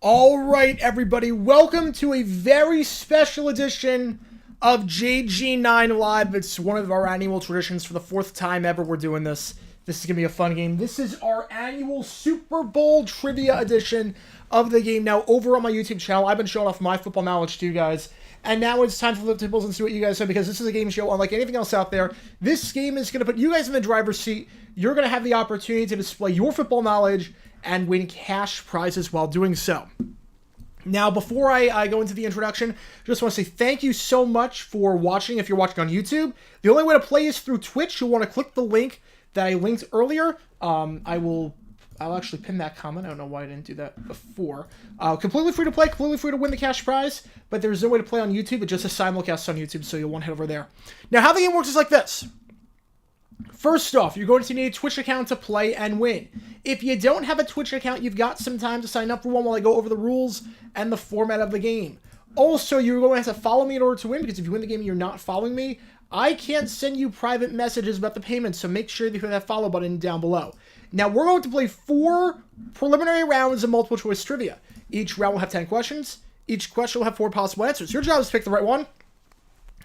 All right, everybody, welcome to a very special edition of JG9 Live. It's one of our annual traditions. For the fourth time ever we're doing this. This is going to be a fun game. This is our annual Super Bowl trivia edition of the game. Now, over on my YouTube channel, I've been showing off my football knowledge to you guys. And now it's time to flip tables and see what you guys say, because this is a game show unlike anything else out there. This game is going to put you guys in the driver's seat. You're going to have the opportunity to display your football knowledge and win cash prizes while doing so. Now, before I go into the introduction, I just want to say thank you so much for watching. If you're watching on YouTube, the only way to play is through Twitch. You'll want to click the link that I linked earlier. I'll actually pin that comment. I don't know why I didn't do that before. Completely free to play, completely free to win the cash prize, but there's no way to play on YouTube. It's just a simulcast on YouTube, so you'll want to head over there. Now, how the game works is like this. First off, you're going to need a Twitch account to play and win. If you don't have a Twitch account, you've got some time to sign up for one while I go over the rules and the format of the game. Also, you're going to have to follow me in order to win, because if you win the game and you're not following me, I can't send you private messages about the payment, so make sure that you hit that follow button down below. Now, we're going to play 4 preliminary rounds of multiple choice trivia. Each round will have 10 questions. Each question will have 4 possible answers. Your job is to pick the right one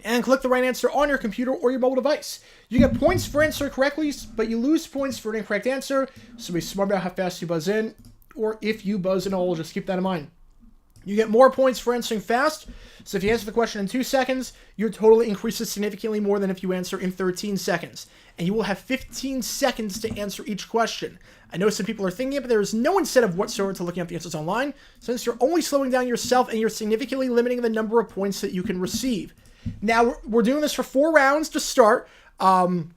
and click the right answer on your computer or your mobile device. You get points for answering correctly, but you lose points for an incorrect answer, so be smart about how fast you buzz in, or if you buzz in all, just keep that in mind. You get more points for answering fast, so if you answer the question in 2 seconds, your total increases significantly more than if you answer in 13 seconds. And you will have 15 seconds to answer each question. I know some people are thinking it, but there is no incentive whatsoever to looking up the answers online, since you're only slowing down yourself and you're significantly limiting the number of points that you can receive. Now, we're doing this for 4 rounds to start. Round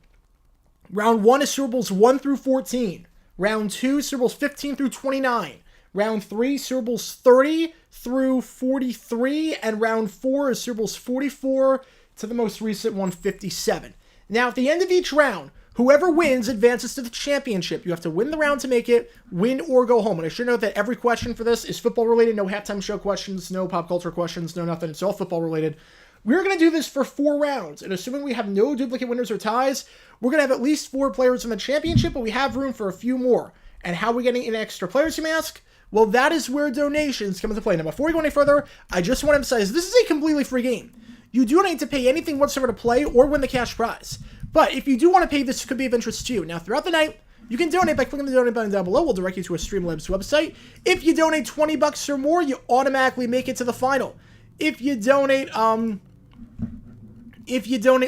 1 is Super Bowls 1 through 14. Round 2, Super Bowls 15 through 29. Round 3, Super Bowls 30 through 43. And round 4 is Super Bowls 44 to the most recent one, 57. Now, at the end of each round, whoever wins advances to the championship. You have to win the round to make it, win or go home. And I should note that every question for this is football related. No halftime show questions, no pop culture questions, no nothing. It's all football related. We're going to do this for 4 rounds, and assuming we have no duplicate winners or ties, we're going to have at least 4 players in the championship, but we have room for a few more. And how are we getting in extra players, you may ask? Well, that is where donations come into play. Now, before we go any further, I just want to emphasize this is a completely free game. You do not need to pay anything whatsoever to play or win the cash prize. But if you do want to pay, this could be of interest to you. Now, throughout the night, you can donate by clicking the donate button down below. We'll direct you to a Streamlabs website. If you donate $20 or more, you automatically make it to the final. If you donate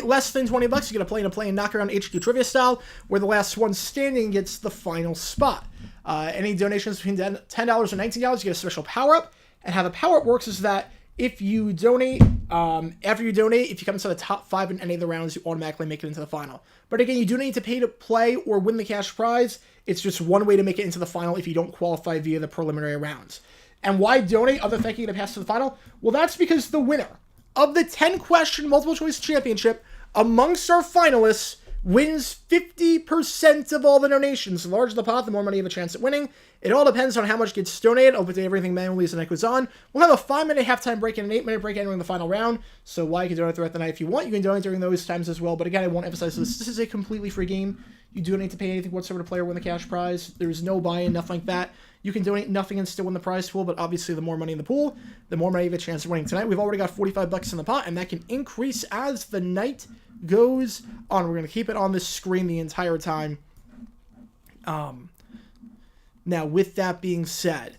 less than $20, you're going to play in a play and knock around HQ trivia style, where the last one standing gets the final spot. Any donations between $10 and $19, you get a special power-up. And how the power-up works is that if you donate, after you donate, if you come into the top 5 in any of the rounds, you automatically make it into the final. But again, you do not need to pay to play or win the cash prize. It's just one way to make it into the final if you don't qualify via the preliminary rounds. And why donate other than thinking to pass to the final? Well, that's because the winner of the 10-question multiple-choice championship amongst our finalists wins 50% of all the donations. The larger the pot, the more money you have a chance at winning. It all depends on how much gets donated. I'll put everything manually as the night goes on. We'll have a 5-minute halftime break and an 8-minute break entering the final round. So while you can donate throughout the night if you want, you can donate during those times as well. But again, I won't emphasize this. This is a completely free game. You do not need to pay anything whatsoever to play or win the cash prize. There's no buy-in, nothing like that. You can donate nothing and still win the prize pool, but obviously the more money in the pool, the more money you have a chance of winning. Tonight, we've already got $45 in the pot, and that can increase as the night goes on. We're going to keep it on this screen the entire time. Now, with that being said,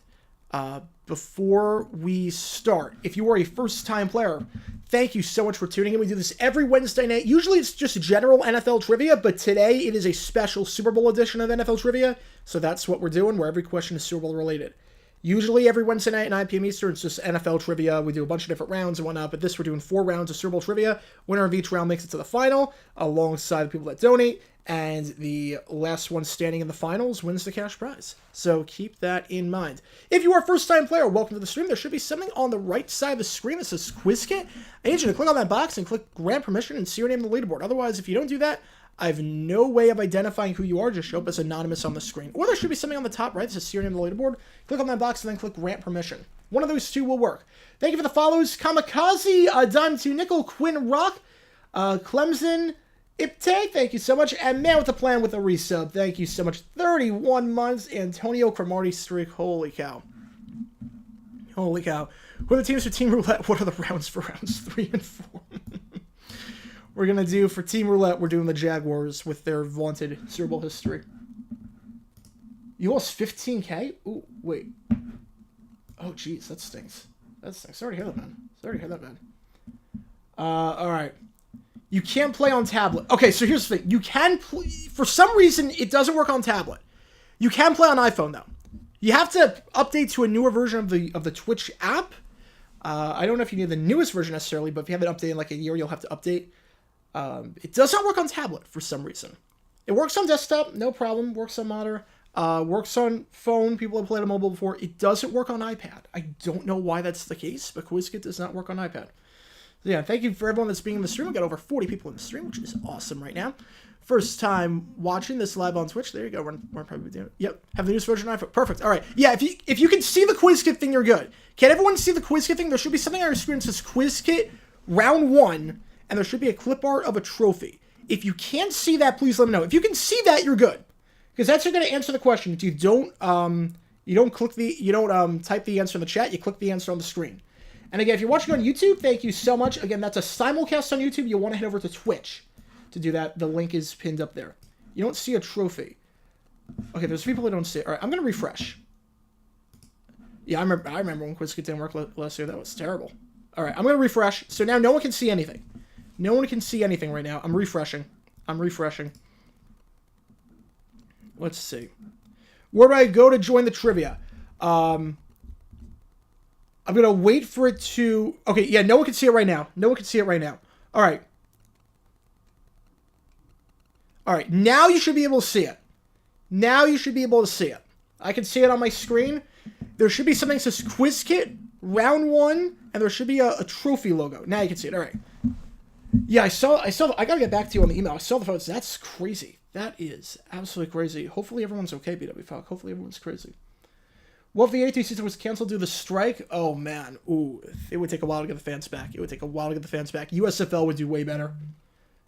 before we start, if you are a first-time player, thank you so much for tuning in. We do this every Wednesday night. Usually it's just general NFL trivia, but today it is a special Super Bowl edition of NFL trivia, so that's what we're doing, where every question is Super Bowl related. Usually every Wednesday night at 9 p.m. Eastern, it's just NFL trivia. We do a bunch of different rounds and whatnot, but this we're doing 4 rounds of Super Bowl trivia. Winner of each round makes it to the final, alongside the people that donate, and the last one standing in the finals wins the cash prize. So keep that in mind. If you are a first-time player, welcome to the stream. There should be something on the right side of the screen that says Quiz Kit. I need you to click on that box and click grant permission and see your name on the leaderboard. Otherwise, if you don't do that, I have no way of identifying who you are. Just show up as anonymous on the screen. Or there should be something on the top right that says see your name on the leaderboard. Click on that box and then click grant permission. One of those 2 will work. Thank you for the follows. Kamikaze, Dime 2 Nickel, Quinn Rock, Clemson, Ipte, thank you so much. And Man with a Plan with a resub, thank you so much. 31 months, Antonio Cromartie streak, holy cow. Holy cow. Who are the teams for Team Roulette? What are the rounds for rounds 3 and 4? We're going to do, for Team Roulette, we're doing the Jaguars with their vaunted Super Bowl history. You lost 15K? Ooh, wait. Oh, jeez, that stinks. That stinks. Sorry to hear that, man. Sorry to hear that, man. Alright. You can't play on tablet. Okay, so here's the thing. You can play... For some reason, it doesn't work on tablet. You can play on iPhone, though. You have to update to a newer version of the Twitch app. I don't know if you need the newest version necessarily, but if you have it updated in like a year, you'll have to update. It does not work on tablet for some reason. It works on desktop, no problem. Works on monitor. Works on phone. People have played on mobile before. It doesn't work on iPad. I don't know why that's the case, but QuizKit does not work on iPad. So yeah, thank you for everyone that's being in the stream. We got over 40 people in the stream, which is awesome right now. First time watching this live on Twitch. There you go. We're probably doing it. Yep. Have the newest version of iPhone. Perfect. All right. Yeah, if you can see the QuizKit thing, you're good. Can everyone see the QuizKit thing? There should be something on your screen that says QuizKit round 1, and there should be a clip art of a trophy. If you can't see that, please let me know. If you can see that, you're good. Because that's going to answer the question. If you don't type the answer in the chat, you click the answer on the screen. And again, if you're watching on YouTube, thank you so much. Again, that's a simulcast on YouTube. You'll want to head over to Twitch to do that. The link is pinned up there. You don't see a trophy. Okay, there's people that don't see it. All right, I'm going to refresh. Yeah, I remember when QuizKit didn't work last year. That was terrible. All right, I'm going to refresh. So now no one can see anything. No one can see anything right now. I'm refreshing. Let's see. Where do I go to join the trivia? I'm going to wait for it to... Okay, yeah, no one can see it right now. All right. All right, now you should be able to see it. I can see it on my screen. There should be something that says QuizKit, round 1, and there should be a trophy logo. Now you can see it. All right. Yeah, I saw. I got to get back to you on the email. I saw the photos. That's crazy. That is absolutely crazy. Hopefully everyone's okay, BW Falk. Hopefully everyone's crazy. What if the AT system was canceled due to the strike? Oh, man. Ooh, it would take a while to get the fans back. USFL would do way better.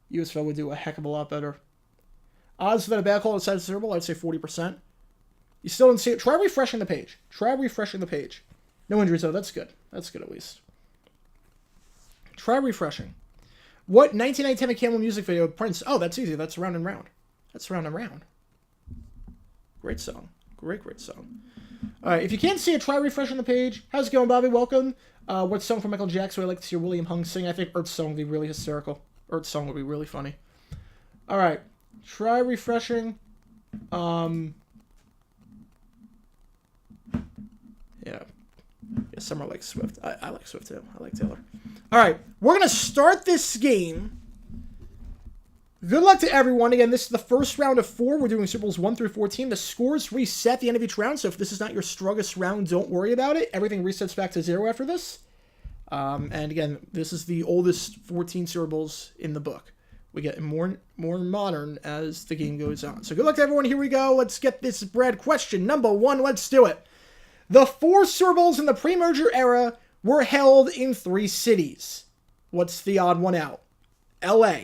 USFL would do a heck of a lot better. Odds that a bad call outside the Super Bowl, I'd say 40%. You still didn't see it? Try refreshing the page. No injuries, though. That's good. That's good, at least. Try refreshing. What 1990 Camel music video with Prince? Oh, that's easy. That's Round and Round. Great song. Great song. All right, if you can't see it, try refreshing the page. How's it going, Bobby? Welcome. What song from Michael Jackson would I like to hear William Hung sing? I think Earth's Song would be really hysterical. Earth's Song would be really funny. All right, try refreshing. Yeah, Summer likes Swift. I like Swift too. I like Taylor. All right, we're going to start this game. Good luck to everyone. Again, this is the first round of 4. We're doing Super Bowls 1 through 14. The scores reset at the end of each round, so if this is not your strongest round, don't worry about it. Everything resets back to 0 after this. And again, this is the oldest 14 Super Bowls in the book. We get more modern as the game goes on. So good luck to everyone. Here we go. Let's get this bread. Question number 1. Let's do it. The 4 Super Bowls in the pre-merger era were held in 3 cities. What's the odd one out? LA,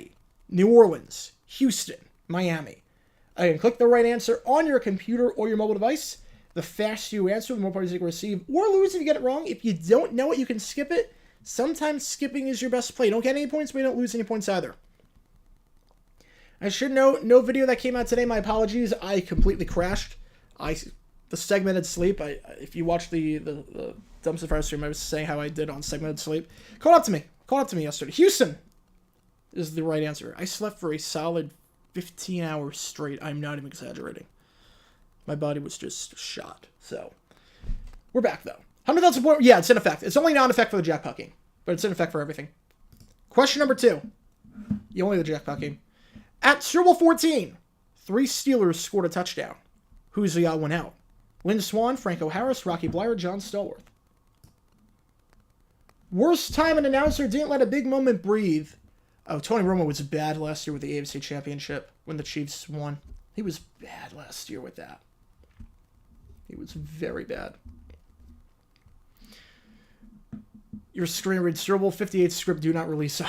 New Orleans, Houston, Miami. Again, click the right answer on your computer or your mobile device. The faster you answer, the more points you can receive or lose if you get it wrong. If you don't know it, you can skip it. Sometimes skipping is your best play. You don't get any points, but you don't lose any points either. I should note, no video that came out today. My apologies. I completely crashed. The segmented sleep. If you watch the Dumpster Fire stream, I was saying how I did on segmented sleep. Called up to me yesterday. Houston is the right answer. I slept for a solid 15 hours straight. I'm not even exaggerating. My body was just shot. So, we're back, though. 100,000 points. Yeah, it's in effect. It's only not in effect for the jackpot game, but it's in effect for everything. Question number 2. Only the jackpot game. At Super Bowl 14, 3 Steelers scored a touchdown. Who's the odd one out? Lynn Swann, Franco Harris, Rocky Bleier, John Stallworth. Worst time an announcer didn't let a big moment breathe. Oh, Tony Romo was bad last year with the AFC Championship when the Chiefs won. He was bad last year with that. He was very bad. Your screen reads Super Bowl 58 script, do not release.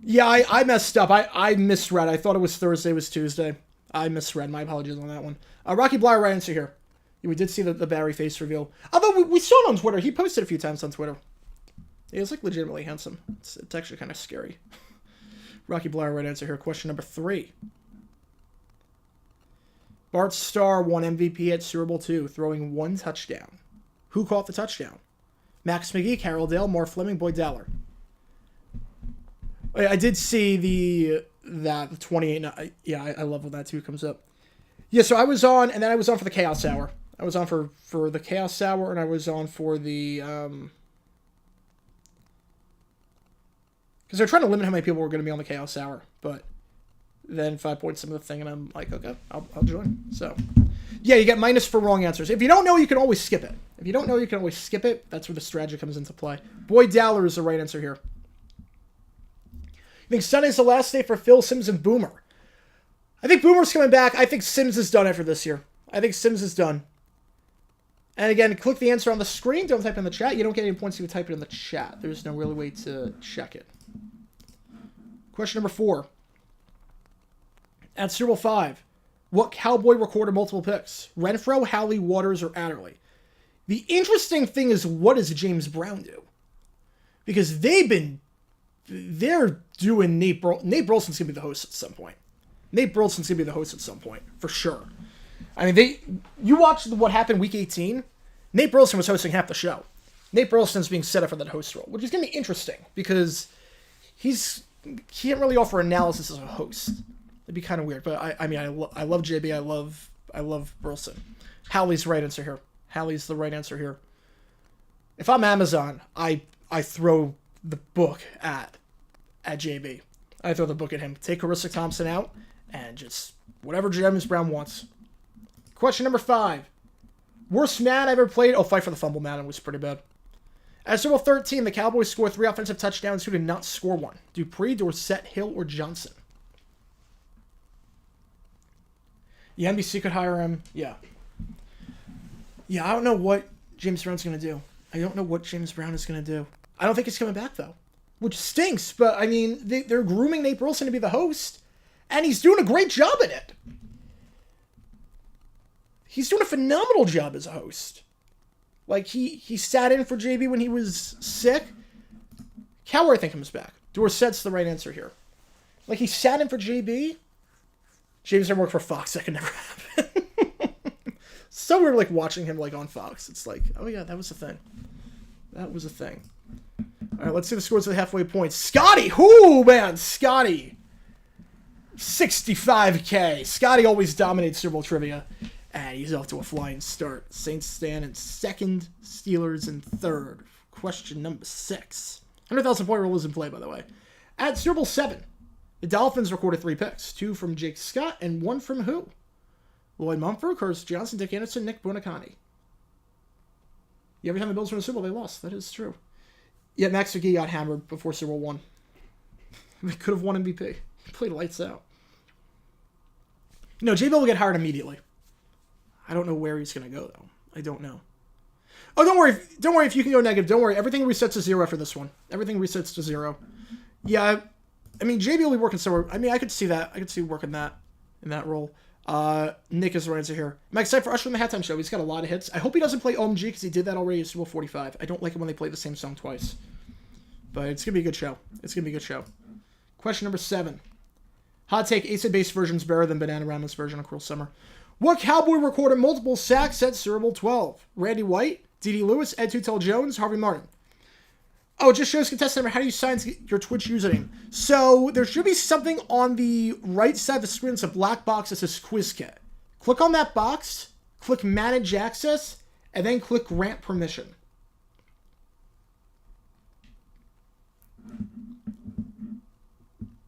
Yeah, I messed up. I misread. I thought it was Thursday, it was Tuesday. I misread. My apologies on that one. Rocky Bleier, right answer here. We did see the Barry face reveal. Although we saw it on Twitter. He posted a few times on Twitter. Yeah, he's like legitimately handsome. It's actually kind of scary. Rocky Blair, right answer here. Question number 3. Bart Starr won MVP at Super Bowl II, throwing 1 touchdown. Who caught the touchdown? Max McGee, Carroll Dale, Mark Fleming, Boyd Dowler. I did see the 28. Yeah, I love when that too comes up. Yeah, so I was on, and then I was on for the Chaos Hour. I was on for the Chaos Hour, and I was on for the because they're trying to limit how many people were going to be on the Chaos Hour, but then 5 points some of the thing, and I'm like, okay, I'll join. So, yeah, you get minus for wrong answers. If you don't know, you can always skip it. That's where the strategy comes into play. Boyd Dowler is the right answer here. I think Sunday's the last day for Phil Simms and Boomer. I think Boomer's coming back. I think Simms is done after this year. I think Simms is done. And again, click the answer on the screen. Don't type it in the chat. You don't get any points if you type it in the chat. There's no really way to check it. Question number 4. At Super Bowl 5, what Cowboy recorded multiple picks? Renfro, Howley, Waters, or Adderley? The interesting thing is, what does James Brown do? Because they're doing Nate Burleson's going to be the host at some point. For sure. I mean, you watched what happened week 18. Nate Burleson was hosting half the show. Nate Burleson's being set up for that host role, which is going to be interesting because he can't really offer analysis as a host. It'd be kind of weird, but I love JB. I love Burleson. Howley's the right answer here. If I'm Amazon, I throw the book at JB. I throw the book at him. Take Carissa Thompson out and just whatever James Brown wants. Question number 5. Worst Madden I ever played? Oh, Fight for the Fumble Madden was pretty bad. At Super Bowl 13, the Cowboys scored 3 offensive touchdowns. Who did not score one? Dupree, Dorsett, Hill, or Johnson? Yeah, NBC could hire him. Yeah. Yeah, I don't know what James Brown's going to do. I don't think he's coming back, though. Which stinks, but, I mean, they're grooming Nate Burleson to be the host, and he's doing a great job at it. He's doing a phenomenal job as a host. Like, he sat in for JB when he was sick. Cowher, I think, comes back. Dorsett's the right answer here. Like, he sat in for JB. James didn't work for Fox. That could never happen. So weird, like, watching him, like, on Fox. It's like, oh, yeah, that was a thing. All right, let's see the scores of the halfway points. Scotty! Ooh, man, Scotty. 65K. Scotty always dominates Super Bowl trivia. And he's off to a flying start. Saints stand in 2nd, Steelers in 3rd. Question number 6. 100,000 point rule is in play, by the way. At Super Bowl 7, the Dolphins recorded 3 picks. 2 from Jake Scott and 1 from who? Lloyd Mumford, Curtis Johnson, Dick Anderson, Nick Buoniconti. Yeah, every time the Bills won a Super Bowl, they lost. That is true. Yeah, Max McGee got hammered before Super Bowl 1. They could have won MVP. He played lights out. No, J-Bill will get hired immediately. I don't know where he's going to go, though. I don't know. Oh, don't worry. Don't worry if you can go negative. Don't worry. Everything resets to 0 after this one. Everything resets to 0. Yeah, I mean, JB will be working somewhere. I mean, I could see that. I could see working that in that role. Nick is the right answer here. I'm excited for Usher in the Halftime Show. He's got a lot of hits. I hope he doesn't play OMG because he did that already at Super Bowl 45. I don't like it when they play the same song twice. But it's going to be a good show. Question number 7. Hot take, Ace-based version's better than Bananarama's version of Cruel Summer. What Cowboy recorded multiple sacks at Super Bowl 12? Randy White, D.D. Lewis, Ed Tutel Jones, Harvey Martin. Oh, it just shows contestant number. How do you sign your Twitch username? So there should be something on the right side of the screen. It's a black box that says Quiz Kit. Click on that box, click Manage Access, and then click Grant Permission.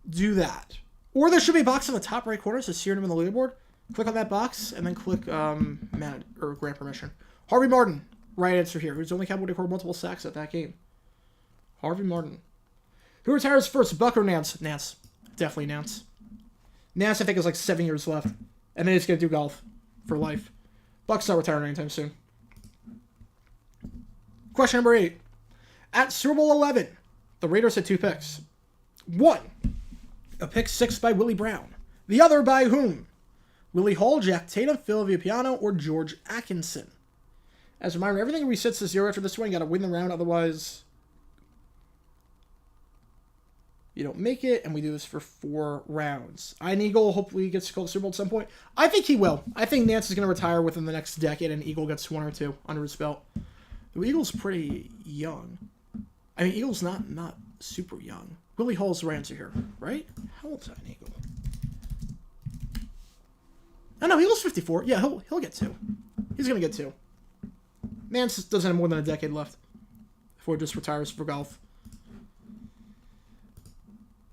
Do that. Or there should be a box in the top right corner that says Serenum in the leaderboard. Click on that box, and then click Manage or Grant Permission. Harvey Martin, right answer here. Who's the only Cowboy to record multiple sacks at that game? Harvey Martin. Who retires first, Buck or Nance? Nance. Definitely Nance. Nance, I think, has like 7 years left. And then he's going to do golf for life. Buck's not retiring anytime soon. Question number 8. At Super Bowl 11, the Raiders had 2 picks. One, a pick 6 by Willie Brown. The other by whom? Willie Hall, Jack Tatum, Phil Villapiano, or George Atkinson. As a reminder, everything resets to 0 after this one. You got to win the round, otherwise you don't make it, and we do this for 4 rounds. Ian Eagle hopefully gets to call the Super Bowl at some point. I think he will. I think Nance is going to retire within the next decade, and Eagle gets 1 or 2 under his belt. The Eagle's pretty young. I mean, Eagle's not super young. Willie Hall's the right answer here, right? How old is Ian Eagle? Oh, no, Eagle's 54. Yeah, he'll get 2. He's going to get 2. Nance doesn't have more than a decade left before he just retires for golf.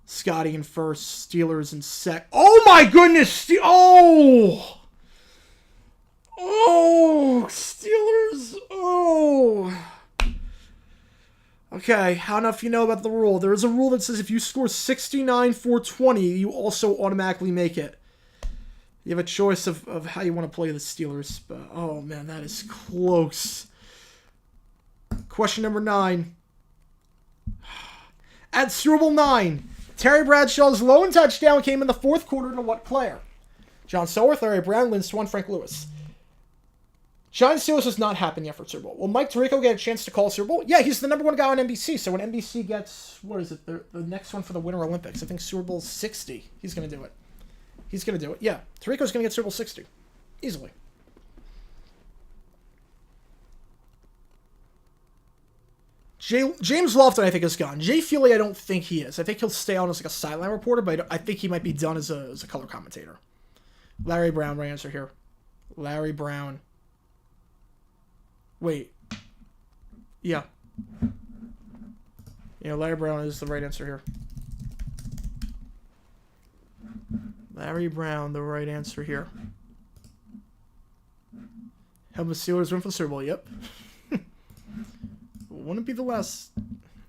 Scotty in first, Steelers in sec. Oh my goodness! Oh, Steelers! Oh. Okay, how enough you know about the rule? There is a rule that says if you score 69 for 20, you also automatically make it. You have a choice of how you want to play the Steelers. But, oh man, that is close. Question number 9. At Super Bowl 9, Terry Bradshaw's lone touchdown came in the 4th quarter to what player? John Stallworth, Larry Brown, Lynn Swann, Frank Lewis. Giant Steelers has not happened yet for Super Bowl. Will Mike Tirico get a chance to call Super Bowl? Yeah, he's the #1 guy on NBC. So when NBC gets, what is it, the next one for the Winter Olympics, I think Super Bowl 60, he's going to do it. He's going to do it. Yeah, Tirico's going to get Super Bowl 60. Easily. James Lofton, I think, is gone. Jay Feely, I don't think he is. I think he'll stay on as like a sideline reporter, but I think he might be done as a color commentator. Larry Brown, right answer here. Larry Brown. Wait. Yeah. Yeah, Larry Brown is the right answer here. Larry Brown, the right answer here. Help the Steelers win for the Super Bowl, yep. Wouldn't be the last.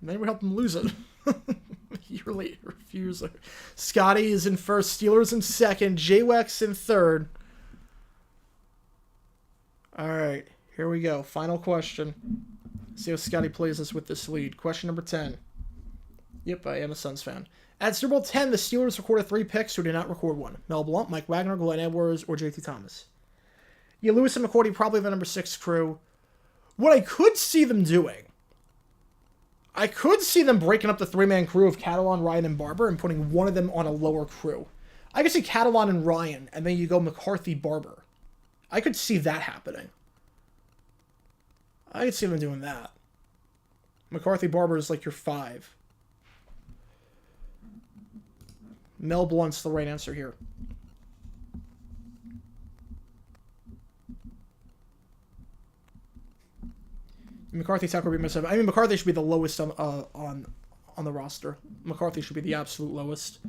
Then would help them lose it. A year later, a few years later. Scotty is in first, Steelers in second, J-Wex in third. Alright, here we go. Final question. See how Scotty plays us with this lead. Question number 10. Yep, I am a Suns fan. At Super Bowl 10, the Steelers recorded 3 picks who did not record one. Mel Blount, Mike Wagner, Glenn Edwards, or JT Thomas. Yeah, Lewis and McCourty, probably the number 6 crew. What I could see them doing, I could see them breaking up the 3-man crew of Catalan, Ryan, and Barber and putting one of them on a lower crew. I could see Catalan and Ryan, and then you go McCarthy, Barber. I could see that happening. I could see them doing that. McCarthy, Barber is like your 5. Mel Blount's the right answer here. McCarthy, Tucker would be my 7. I mean, McCarthy should be the lowest on the roster. McCarthy should be the absolute lowest.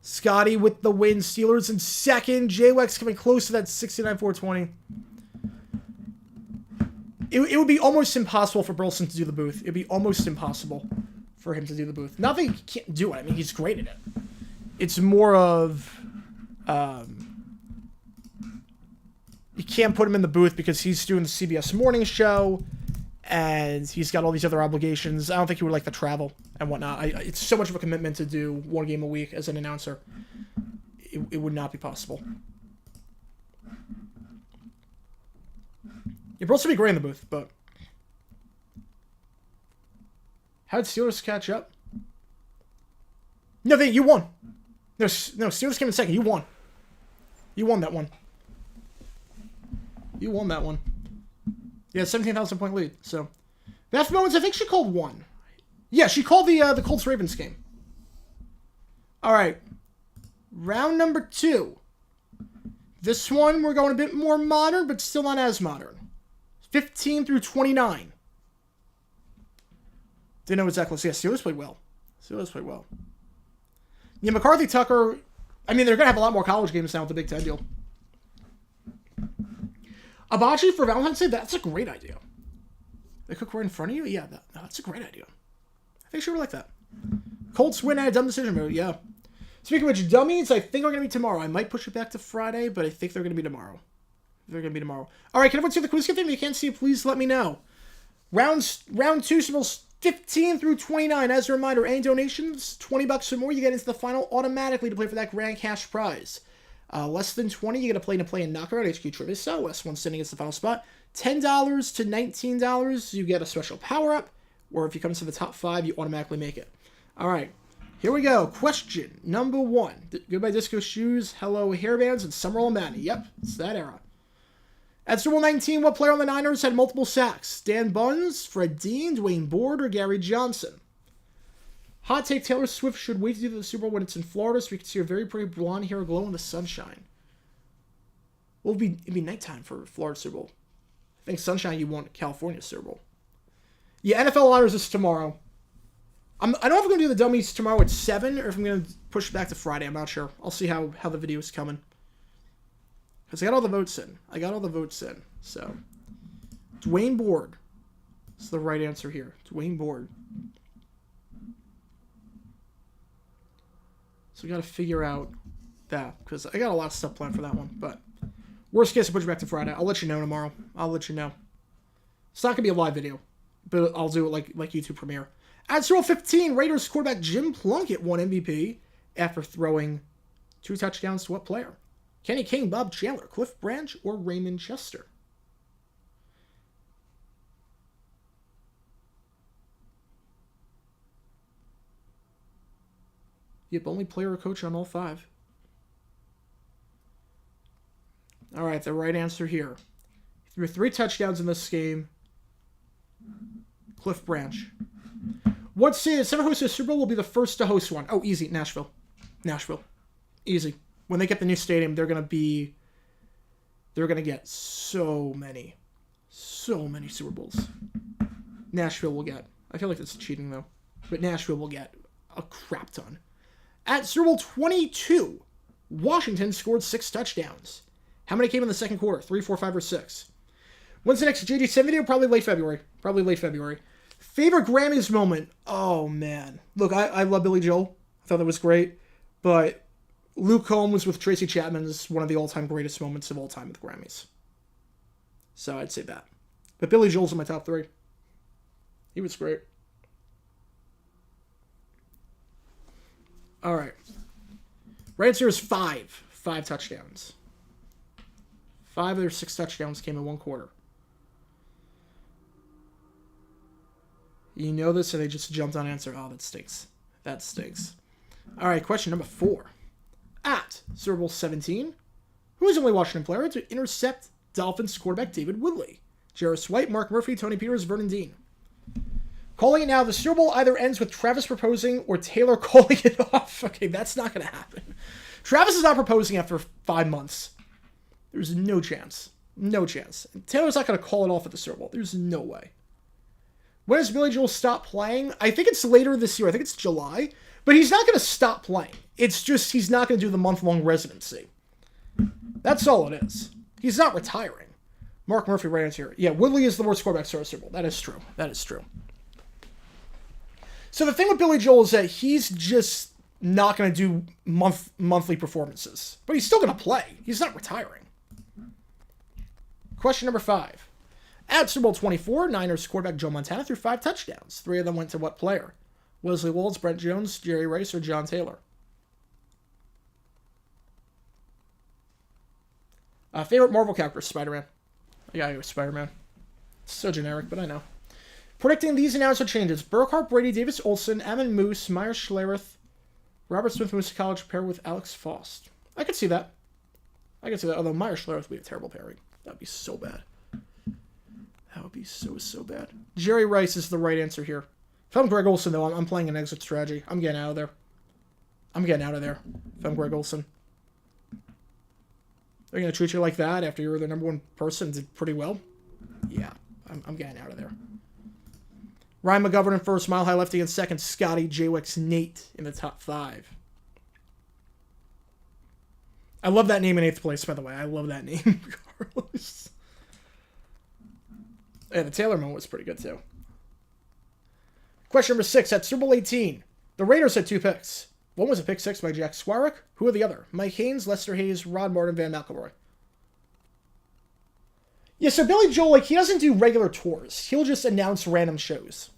Scotty with the win. Steelers in second. J-Wex coming close to that 69-420. It would be almost impossible for Burleson to do the booth. It would be almost impossible for him to do the booth. Not that he can't do it. I mean, he's great at it. It's more of... you can't put him in the booth because he's doing the CBS morning show, and he's got all these other obligations. I don't think he would like to travel and whatnot. It's so much of a commitment to do 1 game a week as an announcer. It would not be possible. You'd also be great in the booth, but... How did Steelers catch up? No, you won. No, Steelers came in second. You won. You won that one. You won that one. Yeah, 17,000 point lead. So, Beth Moments, I think she called 1. Yeah, she called the Colts Ravens game. All right, round number 2. This one we're going a bit more modern, but still not as modern. 15 through 29. Didn't know it was that close. Yeah, Steelers played well. Yeah, McCarthy, Tucker. I mean, they're gonna have a lot more college games now with the Big Ten deal. Abachi for Valentine's Day, that's a great idea. They cook right in front of you? Yeah, that's a great idea. I think she would like that. Colts win at a dumb decision mode, yeah. Speaking of which, dummies, I think are going to be tomorrow. I might push it back to Friday, but I think they're going to be tomorrow. All right, can everyone see the quiz kit thing? If you can't see it, please let me know. Round 2, symbols 15 through 29. As a reminder, any donations, $20 or more, you get into the final automatically to play for that grand cash prize. Less than 20, you get to play in a play-in knockout HQ Trivia style. Less one standing is the final spot. $10 to $19, you get a special power-up, or if you come to the top 5, you automatically make it. All right, here we go. Question number 1. Goodbye Disco Shoes, hello hairbands, and Summerall Manny. Yep, it's that era. At Super Bowl 19, what player on the Niners had multiple sacks? Dan Buns, Fred Dean, Dwayne Board, or Gary Johnson? Hot take, Taylor Swift should wait to do the Super Bowl when it's in Florida so we can see her very pretty blonde hair glow in the sunshine. Well, it'd be nighttime for Florida Super Bowl. I think sunshine you want California Super Bowl. Yeah, NFL Honors is tomorrow. I don't know if I'm going to do the dummies tomorrow at 7 or if I'm going to push it back to Friday. I'm not sure. I'll see how the video is coming. Because I got all the votes in. So, Dwayne Board is the right answer here. Dwayne Board. So we got to figure out that. Because I got a lot of stuff planned for that one. But worst case, I'll push it back to Friday. I'll let you know tomorrow. I'll let you know. It's not going to be a live video. But I'll do it like YouTube Premiere. At Super Bowl 15, Raiders quarterback Jim Plunkett won MVP after throwing 2 touchdowns to what player? Kenny King, Bob Chandler, Cliff Branch, or Raymond Chester? Yep, only player or coach on all 5. All right, the right answer here. He threw 3 touchdowns in this game. Cliff Branch. What city that's never hosted a Super Bowl will be the first to host one? Oh, easy. Nashville. Easy. When they get the new stadium, they're going to get so many Super Bowls. Nashville will get. I feel like that's cheating, though. But Nashville will get a crap ton. At Super Bowl 22, Washington scored 6 touchdowns. How many came in the second quarter? 3, 4, 5, or 6? When's the next JG9 video? Probably late February. Favorite Grammys moment? Oh, man. Look, I love Billy Joel. I thought that was great. But Luke Combs with Tracy Chapman is one of the all-time greatest moments of all time with Grammys. So I'd say that. But Billy Joel's in my top 3. He was great. All right. Right answer is 5. 5 touchdowns. 5 of their 6 touchdowns came in one quarter. You know this, and they just jumped on answer. Oh, that stinks. All right, question number 4. At Super Bowl 17, who is the only Washington player to intercept Dolphins quarterback David Woodley? Jarvis White, Mark Murphy, Tony Peters, Vernon Dean. Calling it now, the Super Bowl either ends with Travis proposing or Taylor calling it off. Okay, that's not going to happen. Travis is not proposing after 5 months. There's no chance. And Taylor's not going to call it off at the Super Bowl. There's no way. When does Billy Joel stop playing? I think it's later this year. I think it's July. But he's not going to stop playing. It's just he's not going to do the month-long residency. That's all it is. He's not retiring. Mark Murphy right answer here. Yeah, Woodley is the worst quarterback to start a Super Bowl. That is true. So the thing with Billy Joel is that he's just not going to do monthly performances. But he's still going to play. He's not retiring. Question number 5. At Super Bowl 24, Niners quarterback Joe Montana threw 5 touchdowns. 3 of them went to what player? Wesley Walls, Brent Jones, Jerry Rice, or John Taylor? Favorite Marvel character? Spider-Man. I gotta go with Spider-Man. It's so generic, but I know. Predicting these announcement changes. Burkhardt, Brady, Davis Olsen, Ammon Moose, Myers Schlereth, Robert Smith Moose College paired with Alex Faust. I could see that. Although Myers Schlereth would be a terrible pairing. That would be so bad. That would be so bad. Jerry Rice is the right answer here. If I'm Greg Olsen, though, I'm playing an exit strategy. I'm getting out of there. If I'm Greg Olsen. They're going to treat you like that after you're the number 1 person and did pretty well? Yeah, I'm getting out of there. Ryan McGovern in first, Mile High Lefty in second, Scotty, J-Wex, Nate in the top 5. I love that name in 8th place, by the way. I love that name, Carlos. Yeah, the Taylor moment was pretty good, too. Question number 6. At Super Bowl 18, the Raiders had 2 picks. One was a pick 6 by Jack Swarrick. Who are the other? Mike Haynes, Lester Hayes, Rod Martin, Van McElroy. Yeah, so Billy Joel, he doesn't do regular tours. He'll just announce random shows.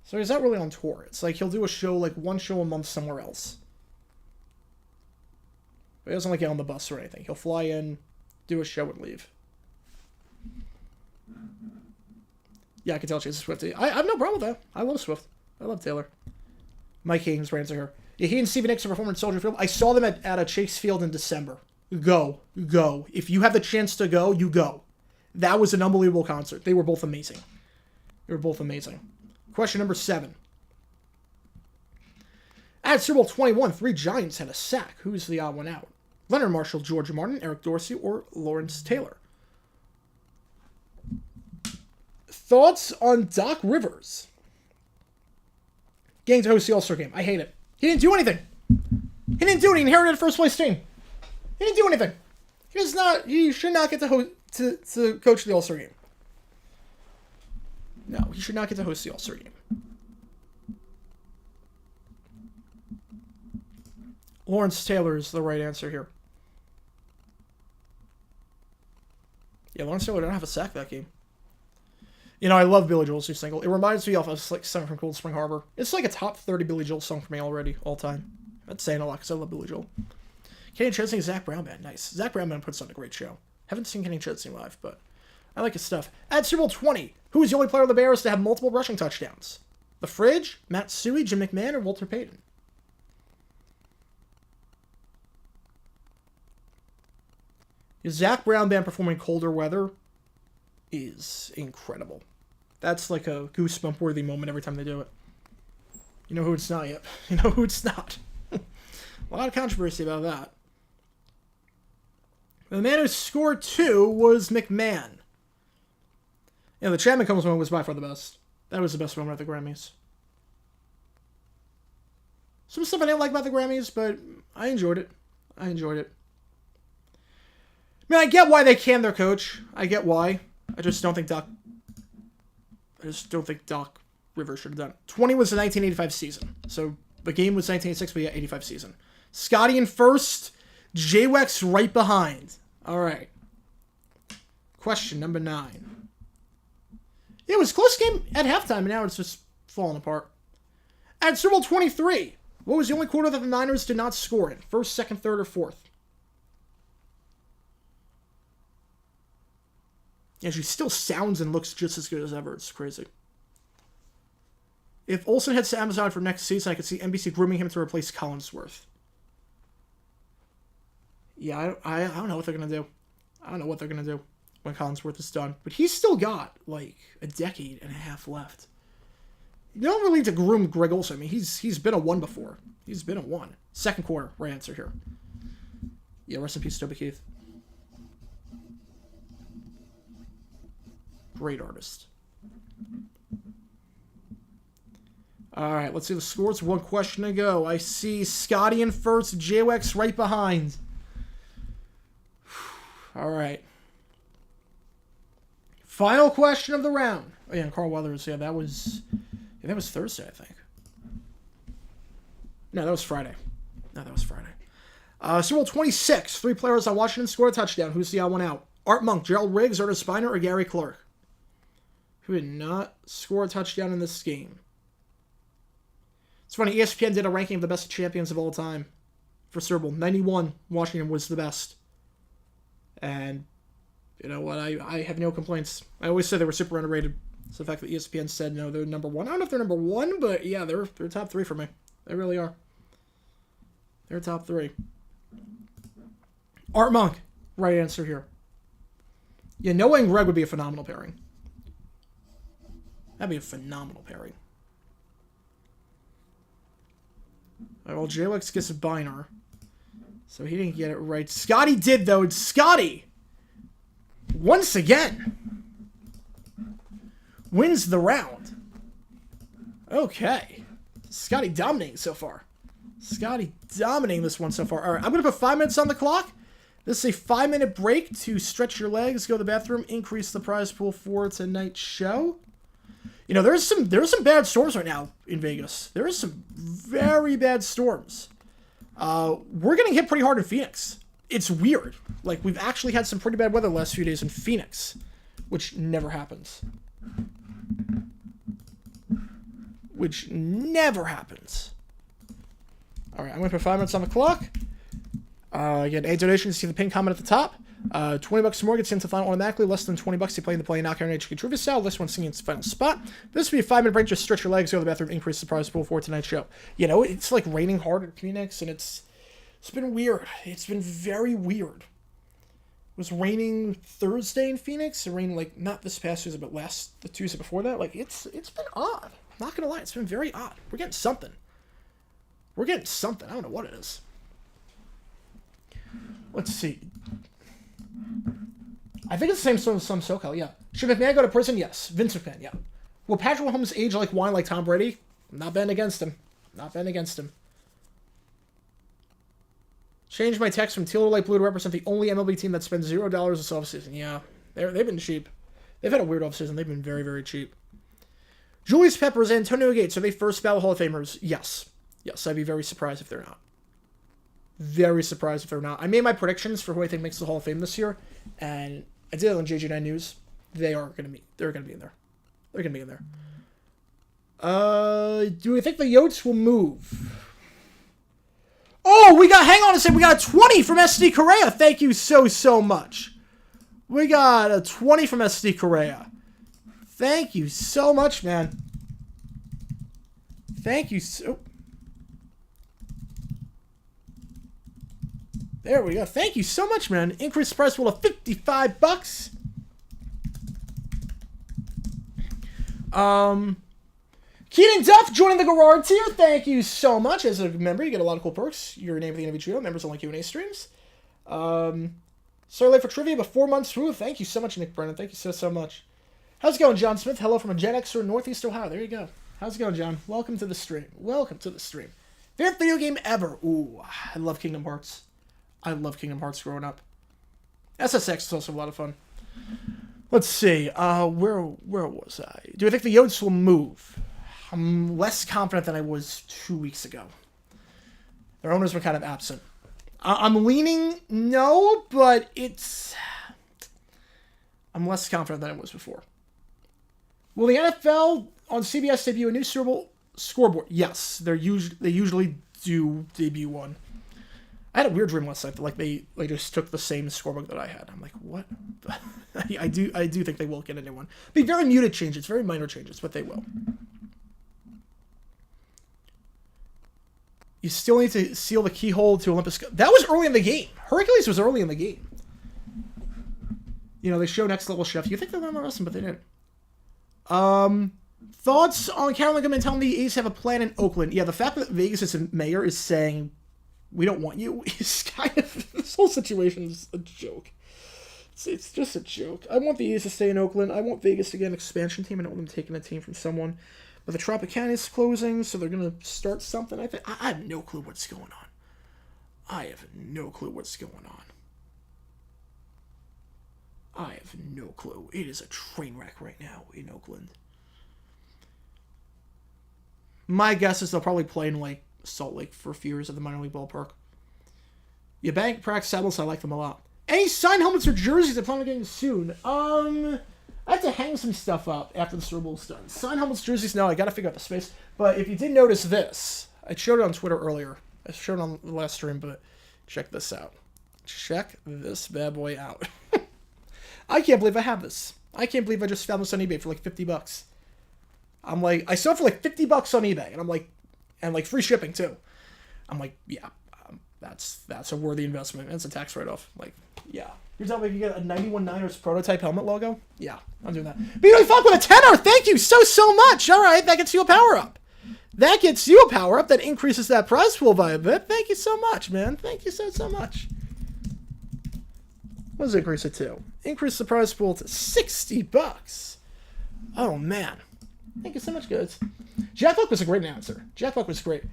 So he's not really on tour. It's like he'll do a show, like one show a month somewhere else. But he doesn't like get on the bus or anything. He'll fly in, do a show, and leave. Yeah, I can tell she's a Swiftie. I have no problem with that. I love Swift. I love Taylor. Mike Haynes ran to her. Yeah, he and Stevie Nicks are performing at Soldier Field. I saw them at a Chase Field in December. Go. If you have the chance to go, you go. That was an unbelievable concert. They were both amazing. Question number 7. At Super Bowl 21, 3 Giants had a sack. Who's the odd one out? Leonard Marshall, George Martin, Eric Dorsey, or Lawrence Taylor? Thoughts on Doc Rivers getting to host the All-Star game? I hate it. He didn't do anything. He inherited a first-place team. He didn't do anything. He should not get to coach the All-Star game. No, he should not get to host the All-Star game. Lawrence Taylor is the right answer here. Yeah, Lawrence Taylor didn't have a sack that game. You know, I love Billy Joel's new single. It reminds me of a song from Cold Spring Harbor. It's like a top 30 Billy Joel song for me already, all time. That's saying a lot because I love Billy Joel. Kenny Chesney, Zach Brown Band. Nice. Zach Brown Band puts on a great show. Haven't seen Kenny Chesney live, but I like his stuff. At Super Bowl 20, who is the only player on the Bears to have multiple rushing touchdowns? The Fridge, Matt Suey, Jim McMahon, or Walter Payton? Your Zach Brown Band performing Colder Weather is incredible. That's like a goosebump-worthy moment every time they do it. You know who it's not yet. You know who it's not. A lot of controversy about that. The man who scored 2 was McMahon. Yeah, the Chapman Combs moment was by far the best. That was the best moment at the Grammys. Some stuff I didn't like about the Grammys, but I enjoyed it. I mean, I get why they canned their coach. I get why. I just don't think Doc Rivers should have done it. 20 was the 1985 season. So the game was 1986, but yeah, 85 season. Scotty in first. J-Wex right behind. All right. Question number 9. It was a close game at halftime, and now it's just falling apart. At Super Bowl 23, what was the only quarter that the Niners did not score in? First, second, third, or fourth? Yeah, she still sounds and looks just as good as ever. It's crazy. If Olsen heads to Amazon for next season, I could see NBC grooming him to replace Collinsworth. Yeah, I don't know what they're going to do. I don't know what they're going to do when Collinsworth is done. But he's still got, like, a decade and a half left. You don't really need to groom Greg Olsen. I mean, he's been a 1 before. He's been a 1. Second quarter, right answer here. Yeah, rest in peace, Toby Keith. Great artist. All right, let's see the scores. 1 question to go. I see Scotty in first, J-Wex right behind. All right. Final question of the round. Oh, yeah, and Carl Weathers. Yeah, that was Thursday, I think. No, that was Friday. Super Bowl 26. 3 players on Washington score a touchdown. Who's the odd one out? Art Monk, Gerald Riggs, Ernest Spiner, or Gary Clark? Who did not score a touchdown in this game? It's funny, ESPN did a ranking of the best champions of all time for Super Bowl. 91, Washington was the best. And you know what? I have no complaints. I always say they were super underrated. It's the fact that ESPN said, no, they're number 1. I don't know if they're number 1, but yeah, they're top 3 for me. They really are. They're top 3. Art Monk, right answer here. Yeah, Noah and Greg would be a phenomenal pairing. That'd be a phenomenal pairing. All right, well, J-Wex gets a Biner. So he didn't get it right. Scotty did, though. And Scotty, once again, wins the round. Okay. Scotty dominating so far. Scotty dominating this one so far. All right, I'm going to put 5 minutes on the clock. This is a 5-minute break to stretch your legs, go to the bathroom, increase the prize pool for tonight's show. You know, there's some bad storms right now in Vegas. There is some very bad storms. We're getting hit pretty hard in Phoenix. It's weird. Like, we've actually had some pretty bad weather the last few days in Phoenix, which never happens. which never happens. All right, I'm going to put 5 minutes on the clock. Again, a donation, see the pin comment at the top. $20 or more gets into the final automatically. Less than $20 to play in the play knockout and HQ trivia style. This one singing its final spot. This will be a 5-minute break. Just stretch your legs, go to the bathroom, increase the prize pool for tonight's show. You know, it's like raining hard in Phoenix, and it's been weird. It's been very weird. It was raining Thursday in Phoenix. It rained like not this past Tuesday, but the Tuesday before that. Like it's been odd. I'm not gonna lie, it's been very odd. We're getting something. I don't know what it is. Let's see. I think it's the same sort of some SoCal, yeah. Should McMahon go to prison? Yes. Vince McMahon, yeah. Will Patrick Mahomes age like wine like Tom Brady? I'm not betting against him. Change my text from teal to light blue to represent the only MLB team that spends $0 this offseason. Yeah, they've been cheap. They've had a weird offseason. They've been very, very cheap. Julius Peppers and Antonio Gates, are they first ballot Hall of Famers? Yes. Yes, I'd be very surprised if they're not. I made my predictions for who I think makes the Hall of Fame this year, and I did it on JG9 News. They're gonna be in there. Do we think the Yotes will move? Oh, hang on a second, we got a 20 from SD Correa. Thank you so much. We got a 20 from SD Correa. Thank you so much, man. Thank you so... There we go. Thank you so much, man. Increased price pool of $55. Keaton Duff joining the Garage tier. Thank you so much. As a member, you get a lot of cool perks. Your name of the interview trio. Members only Q&A streams. Sorry late for trivia, but 4 months through. Thank you so much, Nick Brennan. Thank you so much. How's it going, John Smith? Hello from a Gen Xer in Northeast Ohio. There you go. How's it going, John? Welcome to the stream. Favorite video game ever? Ooh, I love Kingdom Hearts. Growing up. SSX is also a lot of fun. Let's see. Where was I? Do I think the Yotes will move? I'm less confident than I was 2 weeks ago. Their owners were kind of absent. I'm leaning no, but I'm less confident than I was before. Will the NFL on CBS debut a new Super Bowl scoreboard? Yes, they usually do debut one. I had a weird dream last night that they just took the same scoreboard that I had. I'm like, what? I do think they will get a new one. Be very muted changes, very minor changes, but they will. You still need to seal the keyhole to Olympus. That was early in the game. Hercules was early in the game. You know, they show Next Level Chef. You think they're going to wrestling, but they didn't. Thoughts on Carolyn Goodman telling the A's have a plan in Oakland? Yeah, the fact that Vegas' mayor is saying, we don't want you, is kind of... This whole situation is a joke. It's just a joke. I want the A's to stay in Oakland. I want Vegas to get an expansion team. I don't want them taking a team from someone. But the Tropicana is closing, so they're going to start something. I have no clue what's going on. I have no clue. It is a train wreck right now in Oakland. My guess is they'll probably play in, Salt Lake for a few years at the minor league ballpark. Yeah, Bank Prax Saddles, I like them a lot. Any signed helmets or jerseys I plan on getting soon? I have to hang some stuff up after the Super Bowl's done. Signed helmets, jerseys, no, I gotta figure out the space. But if you did notice this, I showed it on Twitter earlier. I showed it on the last stream, but check this out. Check this bad boy out. I can't believe I have this. I can't believe I just found this on eBay for $50. I'm like, I saw it for $50 on eBay, and I'm like, and free shipping too. I'm like, yeah, that's a worthy investment. It's a tax write-off. Yeah. You're telling me you get a 91 Niners prototype helmet logo? Yeah, I'm doing that. BW Fuck with a 10-er! Thank you so much! Alright, that gets you a power-up. That increases that prize pool by a bit. Thank you so much, man. Thank you so much. What does it increase it to? Increase the prize pool to $60. Oh, man. Thank you so much, guys. Jack Buck was a great announcer. Jack Buck was great.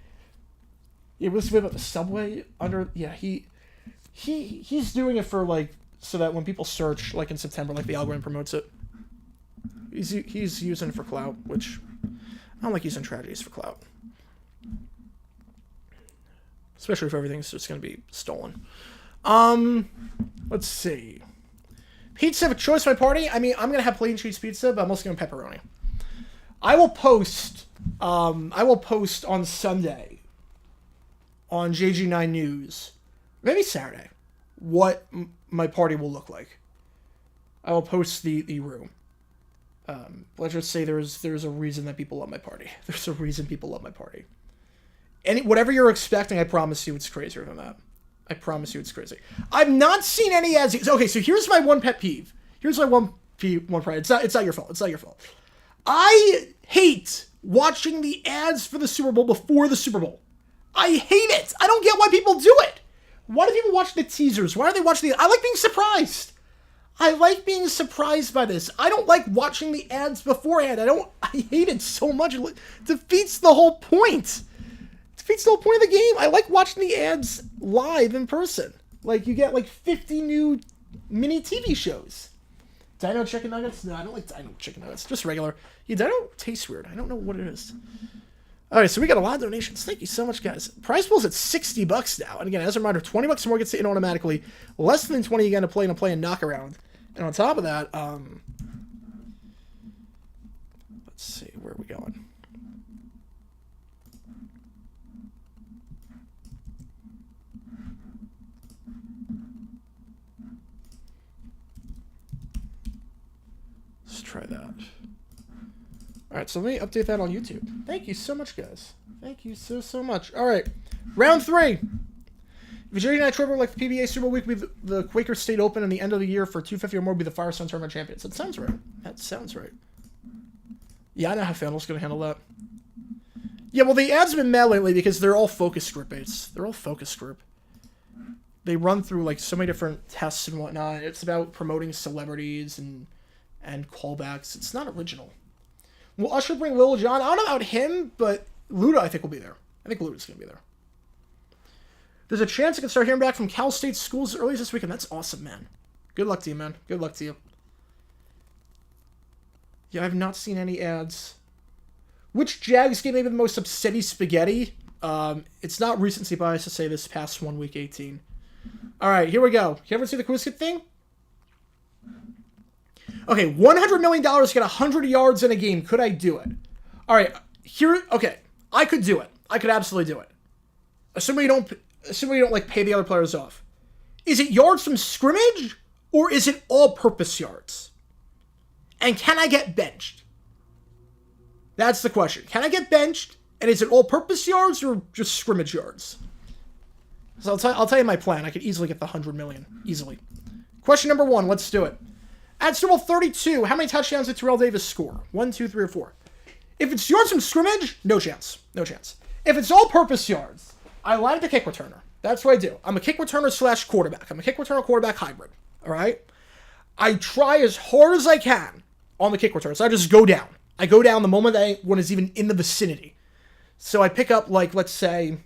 It was about the subway under... Yeah, he's doing it for, so that when people search, in September, the algorithm promotes it. He's using it for clout, which I don't like using tragedies for clout. Especially if everything's just going to be stolen. Let's see. Pizza of a choice for my party? I mean, I'm going to have plain cheese pizza, but I'm also going to pepperoni. I will post on Sunday on JG9 News, maybe Saturday, what my party will look like. I will post the room. Let's just say there's a reason that people love my party. There's a reason people love my party. Whatever you're expecting, I promise you it's crazier than that. I promise you it's crazy. I've not seen any ads. Okay, so here's my one pet peeve. Here's my one pride. It's not your fault. It's not your fault. I hate watching the ads for the Super Bowl before the Super Bowl. I hate it. I don't get why people do it. Why do people watch the teasers? Why do they watch I like being surprised. I like being surprised by this. I don't like watching the ads beforehand. I hate it so much. It defeats the whole point. It defeats the whole point of the game. I like watching the ads live in person. Like, you get like 50 new mini TV shows. Dino chicken nuggets? No, I don't like dino chicken nuggets. Just regular. Yeah, dino tastes weird. I don't know what it is. All right, so we got a lot of donations. Thank you so much, guys. Prize pool's at $60 now. And again, as a reminder, $20 or more gets in automatically. Less than 20, you got to play and knockaround. And on top of that, let's see, where are we going? Let's try that. All right, so let me update that on YouTube. Thank you so much, guys. Thank you so much. All right, round 3. If JG9 Trevor like the PBA Super Week, the Quaker State Open, and the end of the year for 250 or more be the Firestone Tournament champions. That sounds right. That sounds right. Yeah, I know how FanDuel's going to handle that. Yeah, well, the ads have been mad lately because they're all focus group based. They're all focus group. They run through like so many different tests and whatnot. It's about promoting celebrities and callbacks. It's not original. Will Usher bring Lil Jon? I don't know about him, but Luda I think will be there. I think Luda's going to be there. There's a chance I can start hearing back from Cal State schools early this weekend. That's awesome, man. Good luck to you, man. Good luck to you. Yeah, I've not seen any ads. Which Jags game may be the most upsetty spaghetti? It's not recency bias to say this past 1 week 18. All right, here we go. You ever see the quiz kit thing? Okay, $100 million to get 100 yards in a game. Could I do it? All right, okay. I could do it. I could absolutely do it. Assuming you don't like pay the other players off. Is it yards from scrimmage or is it all-purpose yards? And can I get benched? That's the question. Can I get benched? And is it all-purpose yards or just scrimmage yards? So I'll tell you my plan. I could easily get the 100 million. Easily. Question number 1. Let's do it. At Super Bowl 32, how many touchdowns did Terrell Davis score? 1, 2, 3, or 4? If it's yards from scrimmage, no chance. No chance. If it's all-purpose yards, I like the kick returner. That's what I do. I'm a kick returner / quarterback. I'm a kick returner quarterback hybrid. All right? I try as hard as I can on the kick return. So I just go down. I go down the moment that one is even in the vicinity. So I pick up, like, let's say,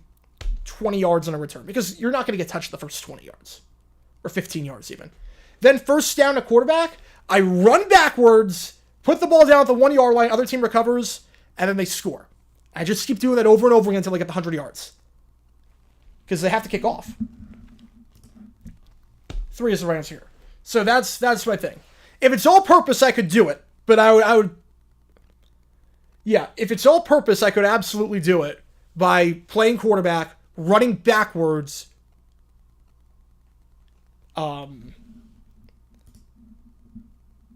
20 yards on a return. Because you're not going to get touched the first 20 yards. Or 15 yards even. Then first down to quarterback, I run backwards, put the ball down at the 1 yard line, other team recovers, and then they score. I just keep doing that over and over again until I get the 100 yards. Because they have to kick off. 3 is the right answer here. So that's my thing. If it's all purpose, I could do it. But I would... Yeah, if it's all purpose, I could absolutely do it by playing quarterback, running backwards.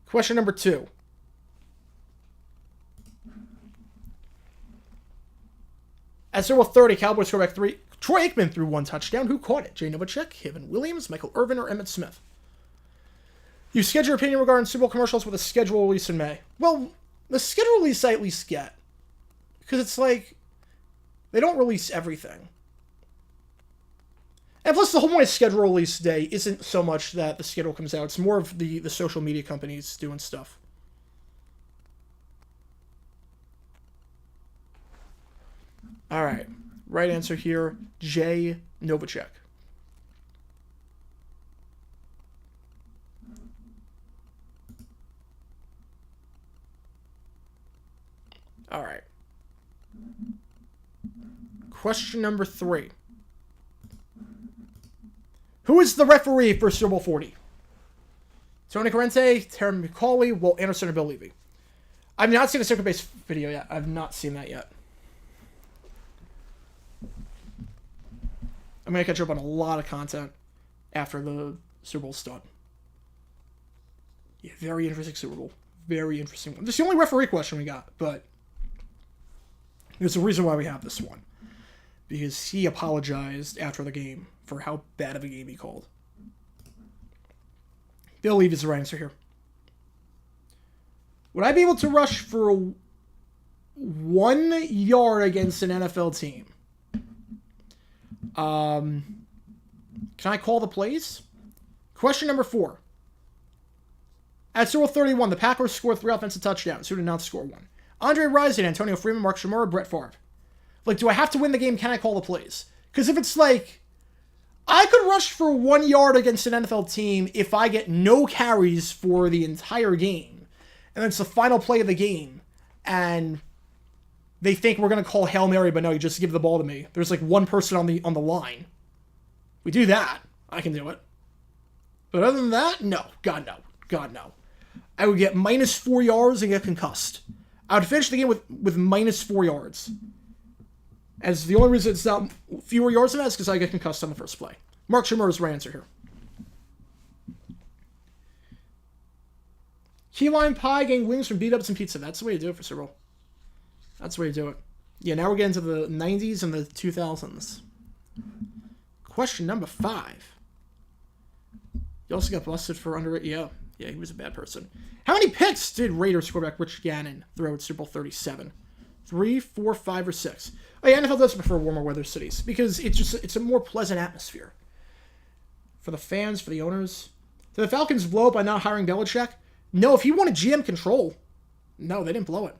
Question number 2. At Super Bowl 30, Cowboys quarterback 3. Troy Aikman threw 1 touchdown. Who caught it? Jay Novacek, Kevin Williams, Michael Irvin, or Emmitt Smith? You schedule your opinion regarding Super Bowl commercials with a schedule release in May. Well, the schedule release I at least get. Because it's like, they don't release everything. And plus, the whole point of schedule release day isn't so much that the schedule comes out. It's more of the social media companies doing stuff. All right. Right answer here, Jay Novacek. All right. Question number 3. Who is the referee for Super Bowl 40? Tony Corrente, Terry McCauley, Walt Anderson, or Bill Levy? I've not seen a circuit base video yet. I've not seen that yet. I'm going to catch up on a lot of content after the Super Bowl's done. Yeah, very interesting Super Bowl. Very interesting one. This is the only referee question we got, but there's a reason why we have this one. Because he apologized after the game for how bad of a game he called. Bill Levy is the right answer here. Would I be able to rush for 1 yard against an NFL team? Can I call the plays? Question number 4. At Super Bowl 31, the Packers scored 3 offensive touchdowns. Who did not score 1? Andre Rison, Antonio Freeman, Mark Shimura, Brett Favre. Like, do I have to win the game? Can I call the plays? Because if it's like, I could rush for 1 yard against an NFL team if I get no carries for the entire game, and it's the final play of the game, and they think we're going to call Hail Mary, but no, you just give the ball to me. There's like one person on the line. We do that. I can do it. But other than that, no. God, no. God, no. I would get minus 4 yards and get concussed. I would finish the game with minus 4 yards. As the only reason it's not fewer yards than that is because I get concussed on the first play. Mark Shimura is the right answer here. Key lime pie, getting wings from beat-ups and pizza. That's the way to do it for Super Bowl. That's the way to do it. Yeah, now we're getting to the 90s and the 2000s. Question number 5. You also got busted for under it. Yeah, he was a bad person. How many picks did Raiders quarterback Rich Gannon throw at Super Bowl 37? 3, 4, 5, or 6? Oh yeah, NFL does prefer warmer weather cities because it's a more pleasant atmosphere. For the fans, for the owners. Did the Falcons blow up by not hiring Belichick? No, if he wanted GM control. No, they didn't blow it.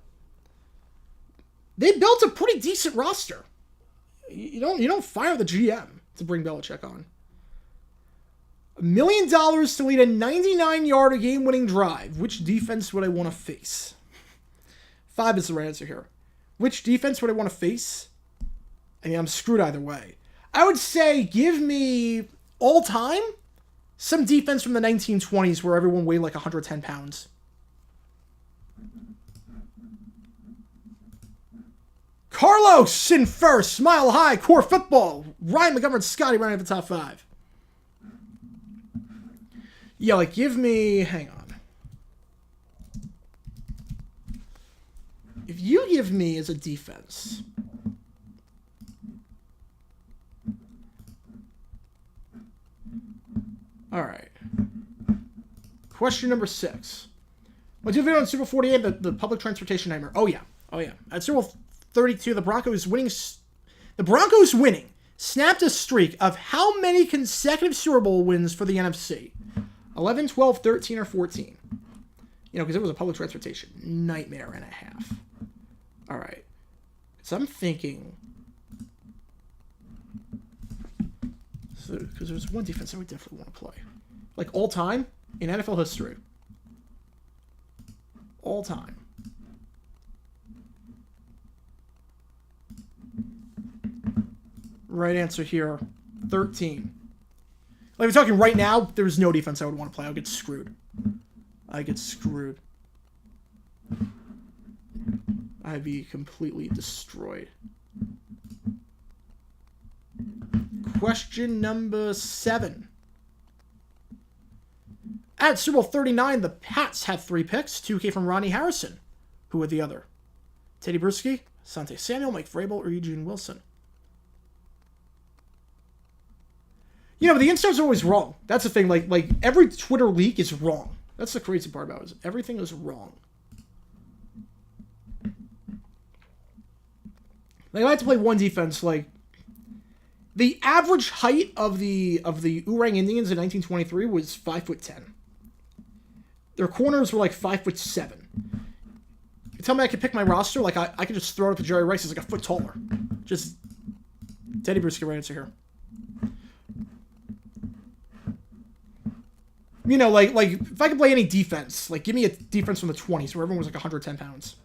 They built a pretty decent roster. You don't fire the GM to bring Belichick on. $1 million to lead a 99-yard game-winning drive. Which defense would I want to face? 5 is the right answer here. Which defense would I want to face? I mean, I'm screwed either way. I would say give me, all time, some defense from the 1920s where everyone weighed like 110 pounds. Carlos in first. Mile High. Core Football. Ryan Montgomery and Scotty running at the top 5. Yeah, like, give me... Hang on. If you give me as a defense... Alright. Question number 6. We'll do a video on Super Bowl 48, the public transportation nightmare. Oh, yeah. At Super Bowl 32, the Broncos winning snapped a streak of how many consecutive Super Bowl wins for the NFC? 11, 12, 13, or 14? You know, because it was a public transportation nightmare and a half. All right. So I'm thinking... Because there's one defense I would definitely want to play. Like, all time in NFL history. All time. Right answer here, 13. Like, we're talking right now, there's no defense I would want to play. I would get screwed. I'd be completely destroyed. Question number 7. At Super Bowl 39, the Pats had 3 picks. 2 from Ronnie Harrison. Who were the other? Teddy Bruschi, Asante Samuel, Mike Vrabel, or Eugene Wilson? You know, but the insiders are always wrong. That's the thing. Like every Twitter leak is wrong. That's the crazy part about it. Everything is wrong. Like, I like to play one defense. Like, the average height of the Oorang Indians in 1923 was 5'10". Their corners were like 5'7". You tell me I could pick my roster, like I could just throw it up to Jerry Rice. He's like a foot taller. Just Teddy Bruschi, right answer here. You know, like if I could play any defense, like give me a defense from the 20s where everyone was like 110 pounds.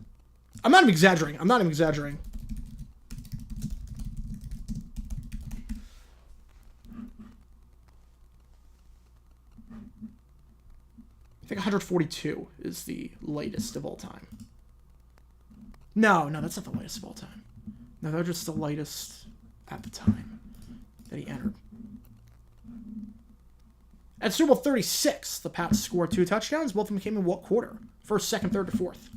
I'm not even exaggerating. I think 142 is the lightest of all time. No, that's not the lightest of all time. No, they're just the lightest at the time that he entered. At Super Bowl 36, the Pats scored 2 touchdowns. Both of them came in what quarter? First, second, third, to fourth.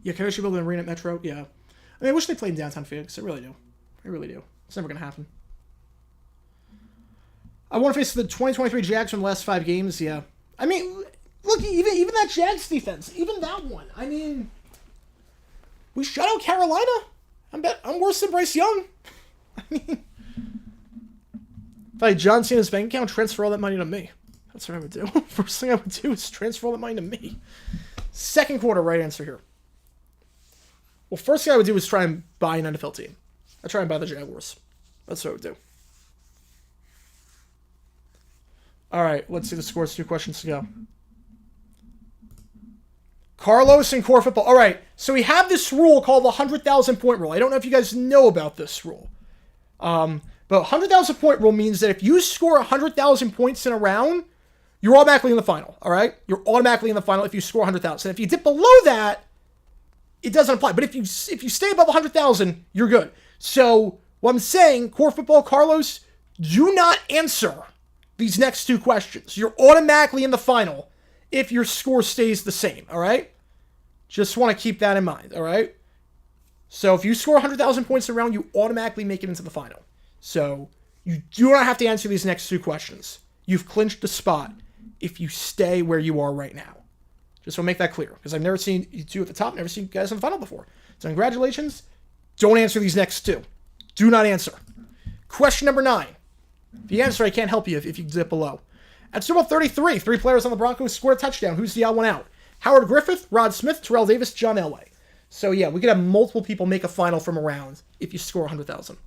Yeah, Coyote should build an arena at Metro. Yeah. I mean, I wish they played in downtown Phoenix. I really do. I really do. It's never going to happen. I want to face the 2023 Jags from the last 5 games. Yeah. I mean, look, even that Jags defense, even that one. I mean, we shut out Carolina. I'm worse than Bryce Young. I mean, if I had John Cena's bank account, transfer all that money to me. That's what I would do. First thing I would do is transfer all that money to me. Second quarter, right answer here. Well, first thing I would do is try and buy an NFL team. I'd try and buy the Jaguars. That's what I would do. All right, let's see the scores. 2 questions to go. Carlos and Core Football. All right, so we have this rule called the 100,000 point rule. I don't know if you guys know about this rule. But 100,000 point rule means that if you score 100,000 points in a round, you're automatically in the final, all right? You're automatically in the final if you score 100,000. If you dip below that, it doesn't apply. But if you stay above 100,000, you're good. So what I'm saying, Core Football, Carlos, do not answer these next 2 questions. You're automatically in the final if your score stays the same, all right? Just want to keep that in mind, all right? So if you score 100,000 points in a round, you automatically make it into the final. So you do not have to answer these next 2 questions. You've clinched the spot if you stay where you are right now. Just want to make that clear, because I've never seen you 2 at the top, never seen you guys in the final before. So congratulations. Don't answer these next 2. Do not answer. Question number 9. If you answer, I can't help you if you dip below. At Super Bowl 33, 3 players on the Broncos scored a touchdown. Who's the odd one out? Howard Griffith, Rod Smith, Terrell Davis, John Elway. So yeah, we could have multiple people make a final from a round if you score 100,000.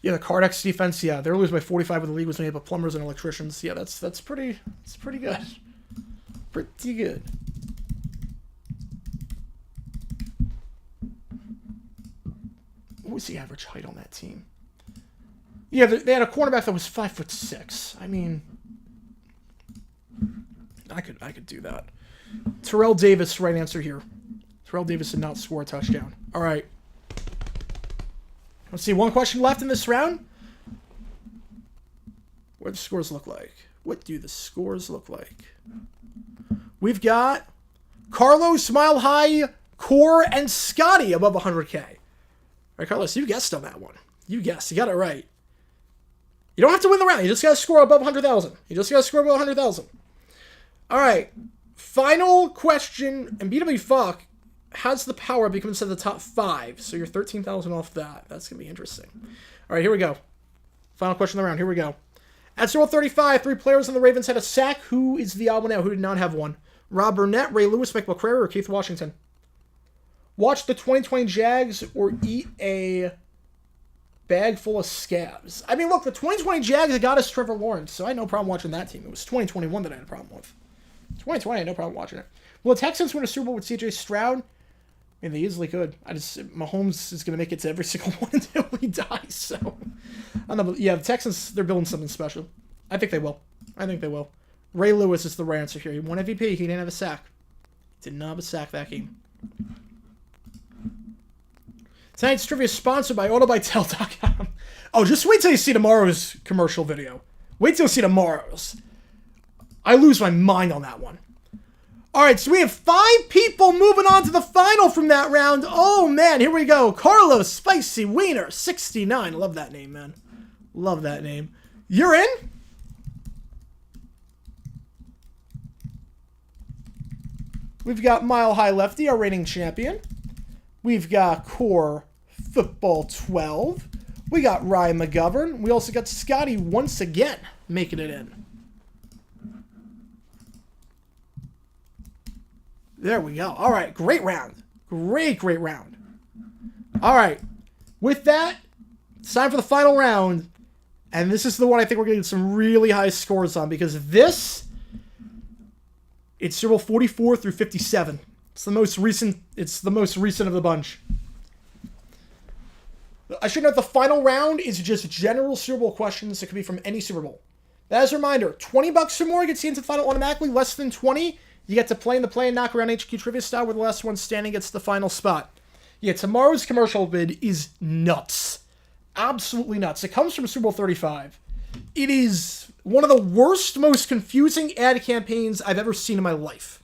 Yeah, the Cardex defense, yeah, they're losing by 45 when the league was made up of plumbers and electricians. Yeah, that's pretty good. Pretty good. What was the average height on that team? Yeah, they had a cornerback that was 5'6". I mean, I could do that. Terrell Davis, right answer here. Terrell Davis did not score a touchdown. All right. Let's see, 1 question left in this round. What do the scores look like? What do the scores look like? We've got Carlos, Mile High, Core, and Scotty above 100K. All right, Carlos, you guessed on that one. You guessed. You got it right. You don't have to win the round. You just got to score above 100,000. You just got to score above 100,000. All right. Final question. And BW Fuck has the power of becoming set of the top 5. So you're 13,000 off that. That's going to be interesting. All right, here we go. Final question of the round. Here we go. At Super Bowl 35, 3 players on the Ravens had a sack. Who is the odd one out? Who did not have one? Rob Burnett, Ray Lewis, Mike McCrary, or Keith Washington? Watch the 2020 Jags or eat a bag full of scabs. I mean, look, the 2020 Jags got us Trevor Lawrence, so I had no problem watching that team. It was 2021 that I had a problem with. 2020, I had no problem watching it. Will the Texans win a Super Bowl with C.J. Stroud? I mean, they easily could. Mahomes is going to make it to every single one until he dies, so. I don't know, but yeah, the Texans, they're building something special. I think they will. Ray Lewis is the right answer here. He won MVP. He didn't have a sack. Did not have a sack that game. Tonight's trivia is sponsored by AutoBuyTel.com. Oh, just wait till you see tomorrow's commercial video. Wait till you see tomorrow's. I lose my mind on that one. All right, so we have 5 people moving on to the final from that round. Oh, man, here we go. Carlos Spicy Wiener, 69. Love that name, man. Love that name. You're in? We've got Mile High Lefty, our reigning champion. We've got Core Football 12. We got Ryan McGovern. We also got Scotty once again making it in. There we go. All right, great round. Great round. All right, with that, it's time for the final round. And this is the one I think we're going to get some really high scores on because this, it's Super Bowl 44 through 57. It's the most recent of the bunch. I should note the final round is just general Super Bowl questions. It could be from any Super Bowl. As a reminder, $20 or more gets you into the final automatically. Less than 20, you get to play in the play and knock around HQ trivia style, where the last one standing gets the final spot. Yeah, tomorrow's commercial bid is nuts. Absolutely nuts. It comes from Super Bowl 35. It is one of the worst, most confusing ad campaigns I've ever seen in my life.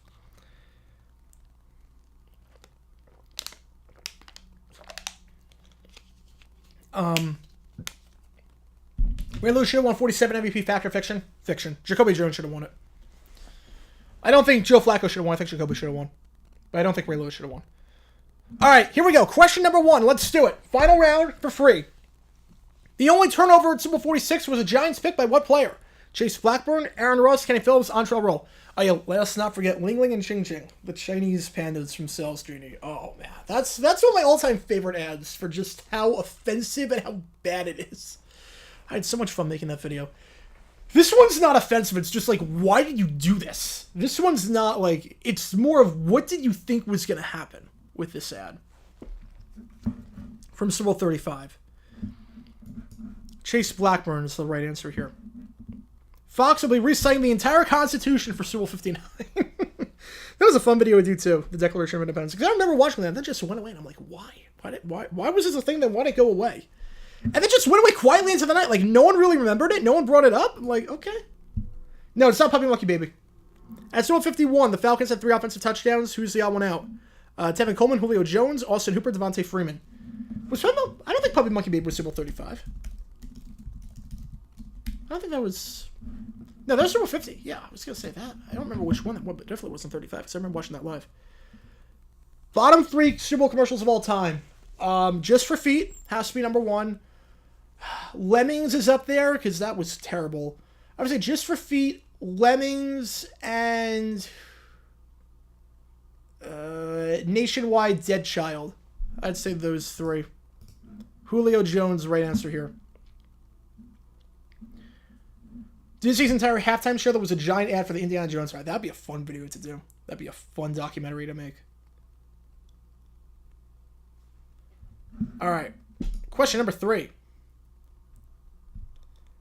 Ray Lewis should have won 47 MVP factor. Fiction. Jacoby Jones should have won it. I don't think Joe Flacco should have won. I think Jacoby should have won. But I don't think Ray Lewis should have won. All right, here we go. Question number 1. Let's do it. Final round for free. The only turnover at Super Bowl 46 was a Giants pick by what player? Chase Blackburn, Aaron Ross, Kenny Phillips, Antrell Roll. Oh, yeah, let us not forget Ling Ling and Ching Ching, the Chinese pandas from Sales Genie. Oh, man. That's one of my all-time favorite ads for just how offensive and how bad it is. I had so much fun making that video. This one's not offensive. It's just like, why did you do this? This one's not like, it's more of what did you think was going to happen with this ad? From Super Bowl 35. Chase Blackburn is the right answer here. Fox will be reciting the entire Constitution for Super Bowl 59. That was a fun video to do too, the Declaration of Independence. Because I remember watching that, and that just went away, and I'm like, why? Why was this a thing that why did it go away? And then just went away quietly into the night. Like, no one really remembered it. No one brought it up. I'm like, okay. No, it's not Puppy Monkey Baby. At Super Bowl 51, the Falcons had 3 offensive touchdowns. Who's the odd one out? Tevin Coleman, Julio Jones, Austin Hooper, Devontae Freeman. I don't think Puppy Monkey Baby was Super Bowl 35. I don't think that was... No, that was Super Bowl 50. Yeah, I was going to say that. I don't remember which one that was, but definitely wasn't 35, because I remember watching that live. Bottom 3 Super Bowl commercials of all time. Just for Feet has to be number 1. Lemmings is up there, because that was terrible. I would say Just for Feet, Lemmings, and... Nationwide Dead Child. I'd say those 3. Julio Jones, right answer here. Disney's entire halftime show that was a giant ad for the Indiana Jones ride. That'd be a fun video to do. That'd be a fun documentary to make. All right. Question number 3.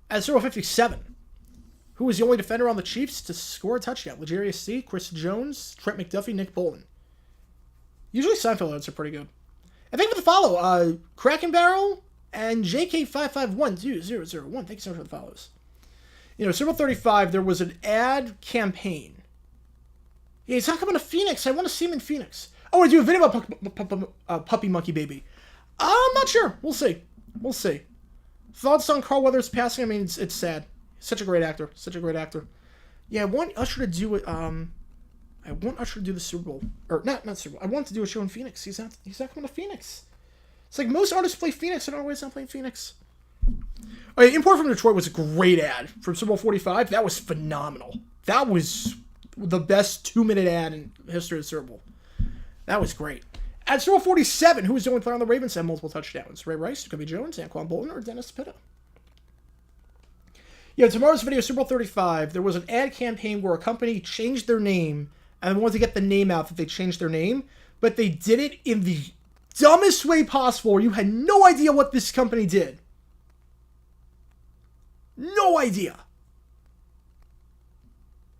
At Super Bowl 57, who was the only defender on the Chiefs to score a touchdown? L'Jarius C., Chris Jones, Trent McDuffie, Nick Bolton. Usually Seinfeld ads are pretty good. And thank you for the follow. Kraken Barrel and JK551201. Thank you so much for the follows. You know, Super Bowl 35, there was an ad campaign. Yeah, he's not coming to Phoenix. I want to see him in Phoenix. Oh, I do a video about Puppy Monkey Baby. I'm not sure. We'll see. We'll see. Thoughts on Carl Weathers passing? I mean, it's sad. Such a great actor. Such a great actor. Yeah, I want Usher to do it. I want Usher to do the Super Bowl. Or, not Super Bowl. I want to do a show in Phoenix. He's not coming to Phoenix. It's like most artists play Phoenix. I don't know why he's not playing Phoenix. Oh, yeah, Import from Detroit was a great ad from Super Bowl 45. That was phenomenal. That was the best 2-minute ad in the history of the Super Bowl. That was great. At Super Bowl 47, who was the only player on the Ravens to have multiple touchdowns? Ray Rice, Jacoby Jones, Anquan Bolton, or Dennis Pitta? Yeah, tomorrow's video, Super Bowl 35, there was an ad campaign where a company changed their name and wanted to get the name out that they changed their name, but they did it in the dumbest way possible where you had no idea what this company did. No idea.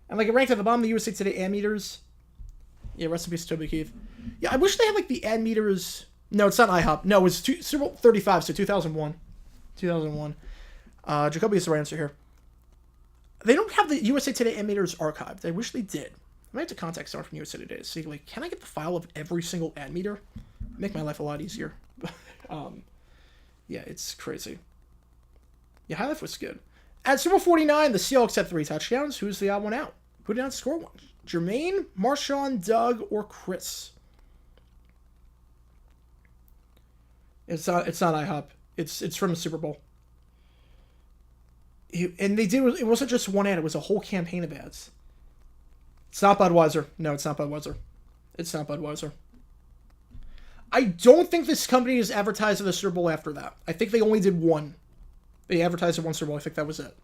And like it ranked at the bottom of the USA Today ad meters. Yeah, rest in peace, Toby Keith. Yeah, I wish they had like the ad meters. No, it's not IHOP. No, it's Super Bowl 35, so 2001. 2001. Jacoby is the right answer here. They don't have the USA Today ad meters archived. I wish they did. I might have to contact someone from USA Today to see, like, can I get the file of every single ad meter? Make my life a lot easier. Yeah, it's crazy. Yeah, High Life was good. At Super Bowl 49, the Seahawks had 3 touchdowns. Who's the odd one out? Who did not score one? Jermaine, Marshawn, Doug, or Chris? It's not IHOP. It's from the Super Bowl. And they did. It wasn't just one ad. It was a whole campaign of ads. It's not Budweiser. No, it's not Budweiser. It's not Budweiser. I don't think this company has advertised at the Super Bowl after that. I think they only did one. They advertised at one Super Bowl. I think that was it.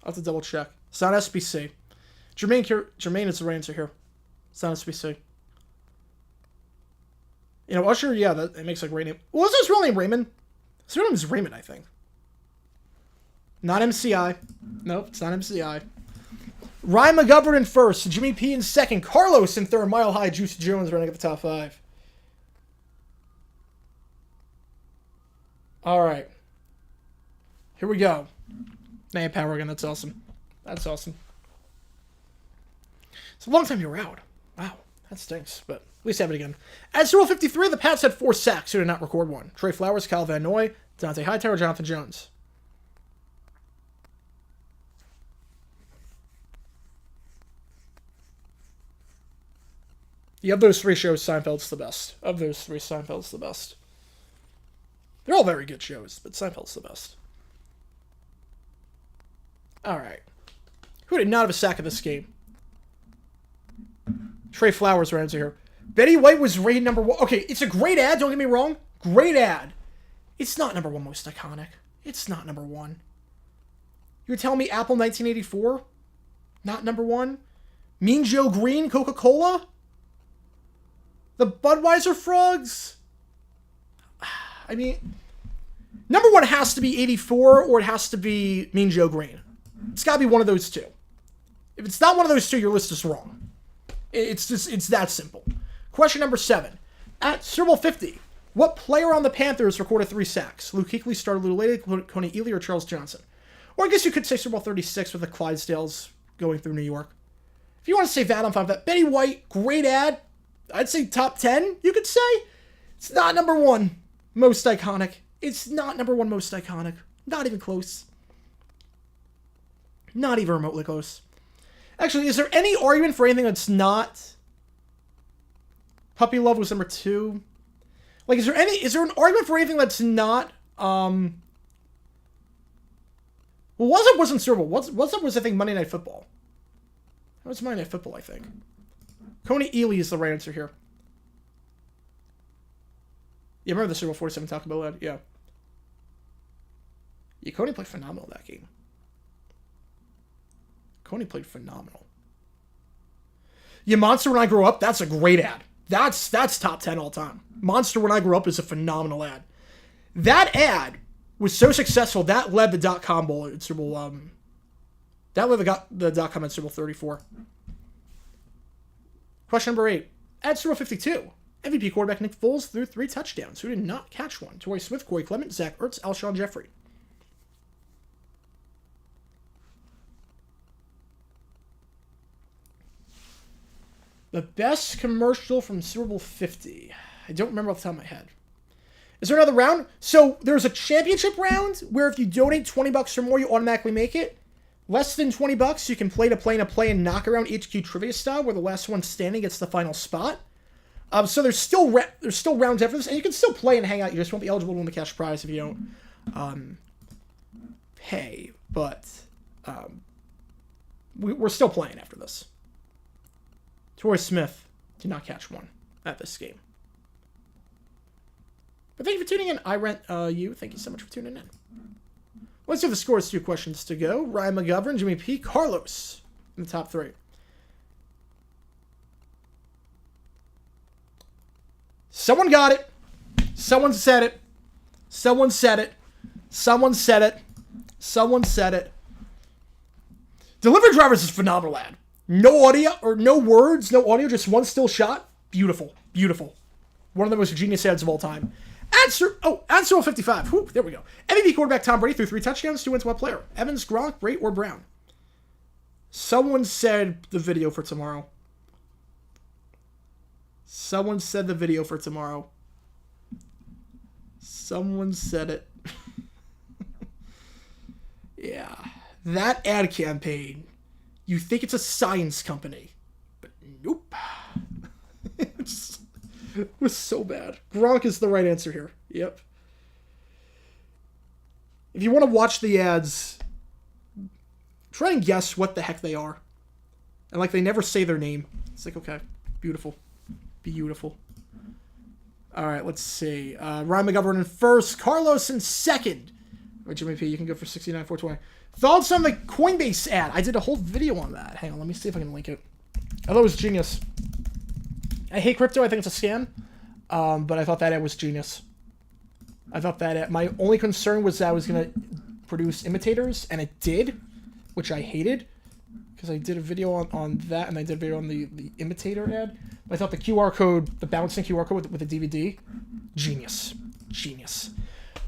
I'll have to double check. It's not SBC. Jermaine is the right answer here. It's not SBC. You know, Usher, yeah, it makes a great name. Well, what's his real name? Raymond? His real name is Raymond, I think. Not MCI. Nope, it's not MCI. Ryan McGovern in first. Jimmy P in second. Carlos in third. Mile High. Juicy Jones running up the top 5. All right. Here we go. Man, power again. That's awesome. That's awesome. It's a long time you were out. Wow. That stinks, but at least have it again. At 053, the Pats had 4 sacks who did not record one. Trey Flowers, Kyle Van Noy, Dante Hightower, Jonathan Jones. Yeah, of those 3 shows, Seinfeld's the best. Of those 3, Seinfeld's the best. They're all very good shows, but Seinfeld's the best. All right. Who did not have a sack in this game? Trey Flowers right answer here. Betty White was rated number 1. Okay, it's a great ad, don't get me wrong. Great ad. It's not number 1 most iconic. It's not number 1. You're telling me Apple 1984? Not number 1? Mean Joe Green, Coca-Cola? The Budweiser Frogs? I mean, number 1 has to be 84 or it has to be Mean Joe Green. It's got to be one of those 2. If it's not one of those 2, your list is wrong. It's that simple. Question number 7. At Super Bowl 50, what player on the Panthers recorded 3 sacks? Luke Kuechly started a little later, Coney Ely, or Charles Johnson? Or I guess you could say Super Bowl 36 with the Clydesdales going through New York. If you want to say that, I'm fine with that. Betty White, great ad. I'd say top 10, you could say. It's not number 1 most iconic. It's not number 1 most iconic. Not even close. Not even remotely close. Actually, is there any argument for anything that's not? Puppy Love was number 2. Like, is there an argument for anything that's not, well, What's Up wasn't Super Bowl. What's Up was, I think, Monday Night Football. That was Monday Night Football, I think. Coney Ely is the right answer here. Yeah, remember the Super Bowl 47 Taco Bell ad? Yeah. Yeah, Coney played phenomenal that game. Coney played phenomenal. Yeah, Monster When I Grow Up, that's a great ad. That's top 10 all time. Monster When I Grow Up is a phenomenal ad. That ad was so successful, that led the .com bowl at Super Bowl, that led the .com at Super Bowl 34. Question number 8. At Super Bowl 52, MVP quarterback Nick Foles threw 3 touchdowns. Who did not catch one? Torrey Smith, Corey Clement, Zach Ertz, Alshon Jeffrey. The best commercial from Super Bowl 50. I don't remember off the top of my head. Is there another round? So there's a championship round where if you donate $20 or more, you automatically make it. Less than $20, you can play to play in a play and knock around HQ trivia style, where the last one standing gets the final spot. So there's still rounds after this, and you can still play and hang out. You just won't be eligible to win the cash prize if you don't pay. But we're still playing after this. Torrey Smith did not catch one at this game. But thank you for tuning in. I rent you. Thank you so much for tuning in. Let's do the scores. 2 questions to go. Ryan McGovern, Jimmy P, Carlos in the top 3. Someone got it. Someone said it. Someone said it. Someone said it. Someone said it. Delivery Drivers is a phenomenal ad. No audio, or no words, no audio, just one still shot. Beautiful. Beautiful. One of the most genius ads of all time. Answer 55. Whew, there we go. MVP quarterback Tom Brady threw 3 touchdowns, 2 wins, 1 player. Evans, Gronk, Bray, or Brown. Someone said the video for tomorrow. Someone said the video for tomorrow. Someone said it. Yeah. That ad campaign. You think it's a science company. But nope. It was so bad. Gronk is the right answer here. Yep. If you want to watch the ads, try and guess what the heck they are. And like they never say their name. It's like, okay, beautiful. Beautiful. All right, let's see. Ryan McGovern in first. Carlos in second. All right, Jimmy P, you can go for 69,420. Thoughts on the Coinbase ad? I did a whole video on that. Hang on, let me see if I can link it. I thought it was genius. I hate crypto. I think it's a scam. But I thought that ad was genius. I thought that ad, my only concern was that I was going to produce imitators, and it did, which I hated, because I did a video on that, and I did a video on the imitator ad. But I thought the QR code, the bouncing QR code with the DVD, genius. Genius.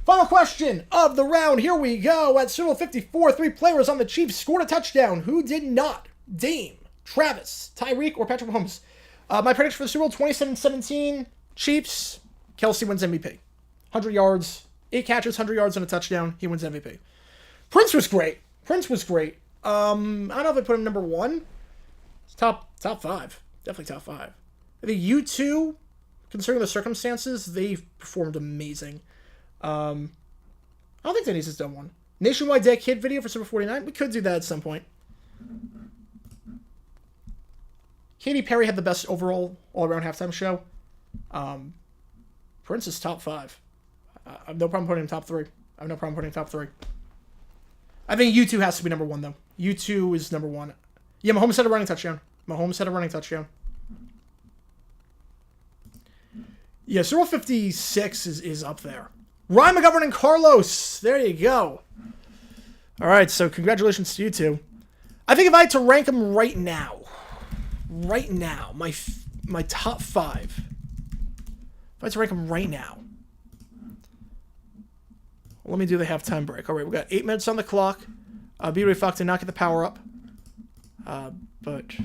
Final question of the round. Here we go. At Super Bowl 54, 3 players on the Chiefs scored a touchdown. Who did not? Dame, Travis, Tyreek, or Patrick Mahomes? My prediction for the Super Bowl 27-17, Chiefs. Kelsey wins MVP. 100 yards, 8 catches, 100 yards, and a touchdown. He wins MVP. Prince was great. I don't know if I put him number 1. It's top 5. Definitely top 5. I think U2, considering the circumstances, they've performed amazing. I don't think Denny's has done one. Nationwide Dead Kid video for Super 49. We could do that at some point. Katy Perry had the best overall all-around halftime show. Prince is top 5. I have no problem putting him top 3. I think U2 has to be number 1, though. U2 is number 1. Yeah, Mahomes had a running touchdown. Yeah, Super Bowl 56 is up there. Ryan McGovern and Carlos. There you go. All right, so congratulations to you two. I think if I had to rank them right now, my top 5. If I had to rank them right now. Let me do the halftime break. All right, we got 8 minutes on the clock. B-Ray Fox did not get the power up. But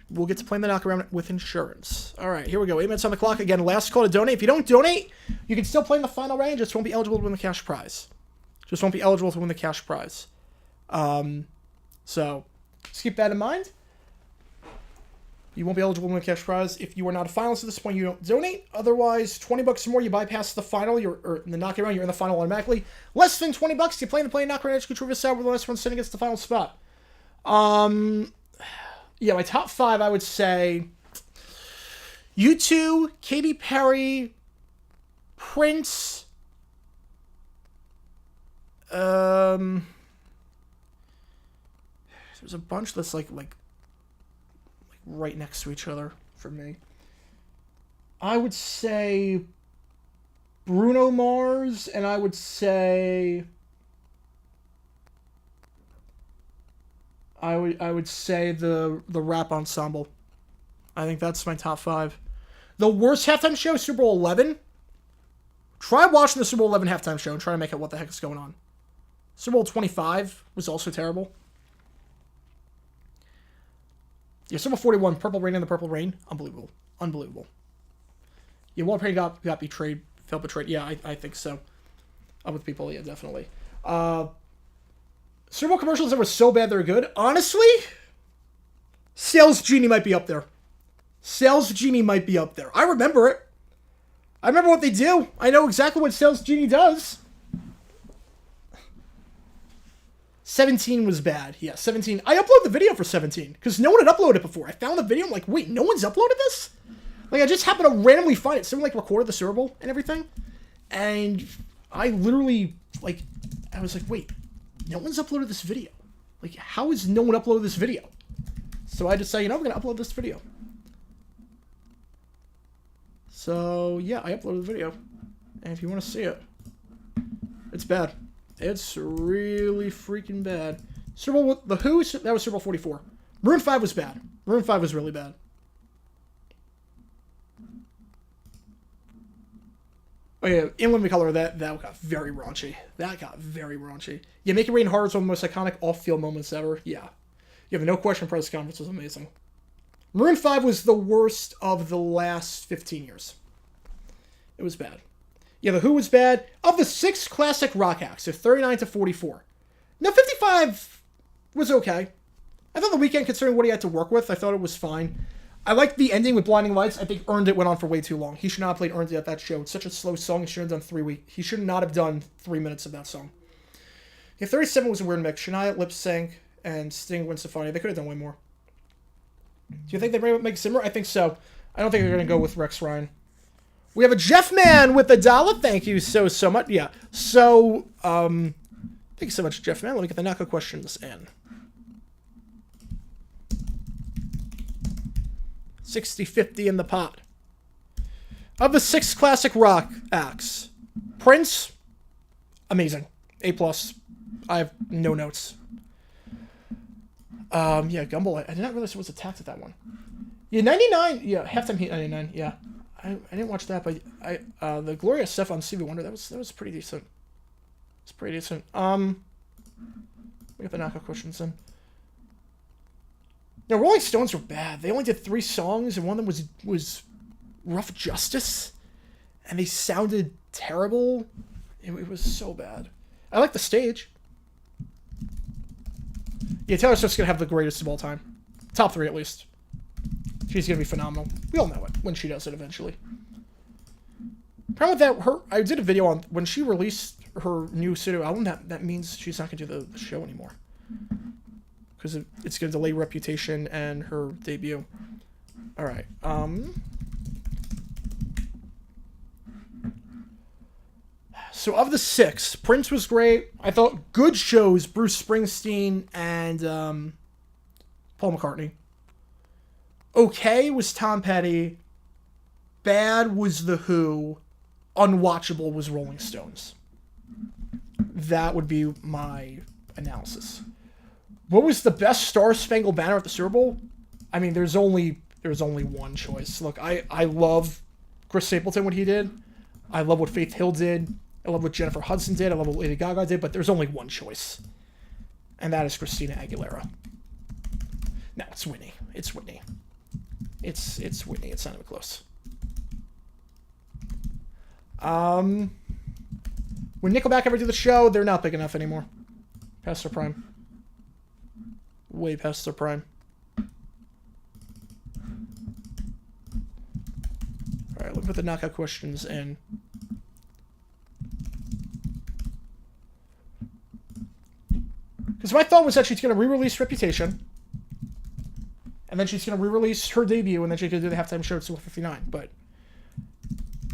we'll get to play the knockaround with insurance. All right, here we go. 8 minutes on the clock. Again, last call to donate. If you don't donate, you can still play in the final round. Just won't be eligible to win the cash prize. So just keep that in mind. You won't be eligible to win the cash prize. If you are not a finalist at this point, you don't donate. Otherwise, $20 or more, you bypass the final. Or in the knockout round, you're in the final automatically. Less than $20, you play in the play knockout edge control side where the last one sitting against the final spot. Yeah, my top 5, I would say U2, Katy Perry, Prince, there's a bunch that's like right next to each other for me. I would say Bruno Mars, and I would say the rap ensemble. I think that's my top 5. The worst halftime show, Super Bowl 11. Try watching the Super Bowl 11 halftime show and try to make out what the heck is going on. Super Bowl 25 was also terrible. Yeah, Super Bowl 41, Purple Rain and the Purple Rain. Unbelievable. Yeah, Walter Payton got betrayed, felt betrayed. Yeah, I think so. I'm with people, yeah, definitely. Super Bowl commercials that were so bad they're good. Honestly, Sales Genie might be up there. I remember it. I remember what they do. I know exactly what Sales Genie does. 17 was bad. Yeah, 17. I uploaded the video for 17 because no one had uploaded it before. I found the video. I'm like, wait, no one's uploaded this? Like, I just happened to randomly find it. Someone, recorded the Super Bowl and everything. And I literally, I was like, wait, no one's uploaded this video. How has no one uploaded this video? So I decided, we're going to upload this video. So, yeah, I uploaded the video. And if you want to see it, it's bad. It's really freaking bad. Super Bowl, The Who, that was Super Bowl 44. Maroon 5 was bad. Maroon 5 was really bad. Oh yeah, In Living Color, that got very raunchy. Yeah, Make It Rain Hard is one of the most iconic off-field moments ever. Yeah. You have no question press conference was amazing. Maroon 5 was the worst of the last 15 years. It was bad. Yeah, The Who was bad. Of the 6 classic rock acts, so 39 to 44. Now, 55 was okay. I thought The Weeknd, considering what he had to work with, I thought it was fine. I liked the ending with Blinding Lights. I think Earned It went on for way too long. He should not have played Earned It at that show. It's such a slow song. He should have done 3 weeks. He should not have done 3 minutes of that song. Yeah, 37 was a weird mix. Shania lip sync and Sting went Stefani. They could have done way more. Do you think they bring up Mike Zimmer? I think so. I don't think they're going to go with Rex Ryan. We have a Jeff Man with $1. Thank you so much. Yeah. So, thank you so much, Jeff Man. Let me get the knockout questions in. 60-50 in the pot. Of the 6 classic rock acts, Prince, amazing. A+. I have no notes. Yeah, Gumball. I did not realize it was attacked at that one. Yeah, 99. Yeah, halftime heat 99. Yeah, I didn't watch that, but the Gloria stuff on Stevie Wonder, that was pretty decent. It's pretty decent. We got the knockout questions in. Now, Rolling Stones were bad. They only did 3 songs, and one of them was Rough Justice, and they sounded terrible. It was so bad. I like the stage. Yeah, Taylor Swift's gonna have the greatest of all time. Top 3 at least. She's gonna be phenomenal. We all know it when she does it eventually. Problem with that, I did a video on when she released her new studio album. That means she's not gonna do the show anymore because it's gonna delay Reputation and her debut. All right. So of the 6, Prince was great. I thought good shows, Bruce Springsteen and Paul McCartney. Okay was Tom Petty. Bad was The Who. Unwatchable was Rolling Stones. That would be my analysis. What was the best Star Spangled Banner at the Super Bowl? I mean, there's only one choice. Look, I love Chris Stapleton, what he did. I love what Faith Hill did. I love what Jennifer Hudson did. I love what Lady Gaga did. But there's only one choice. And that is Christina Aguilera. No, it's Whitney. It's Whitney. It's Whitney. It's not even close. When Nickelback ever do the show, they're not big enough anymore. Past their prime. Way past their prime. Alright, let me put the knockout questions in. Because my thought was that she's going to re-release Reputation. And then she's going to re-release her debut, and then she's going to do the halftime show at Super 59. But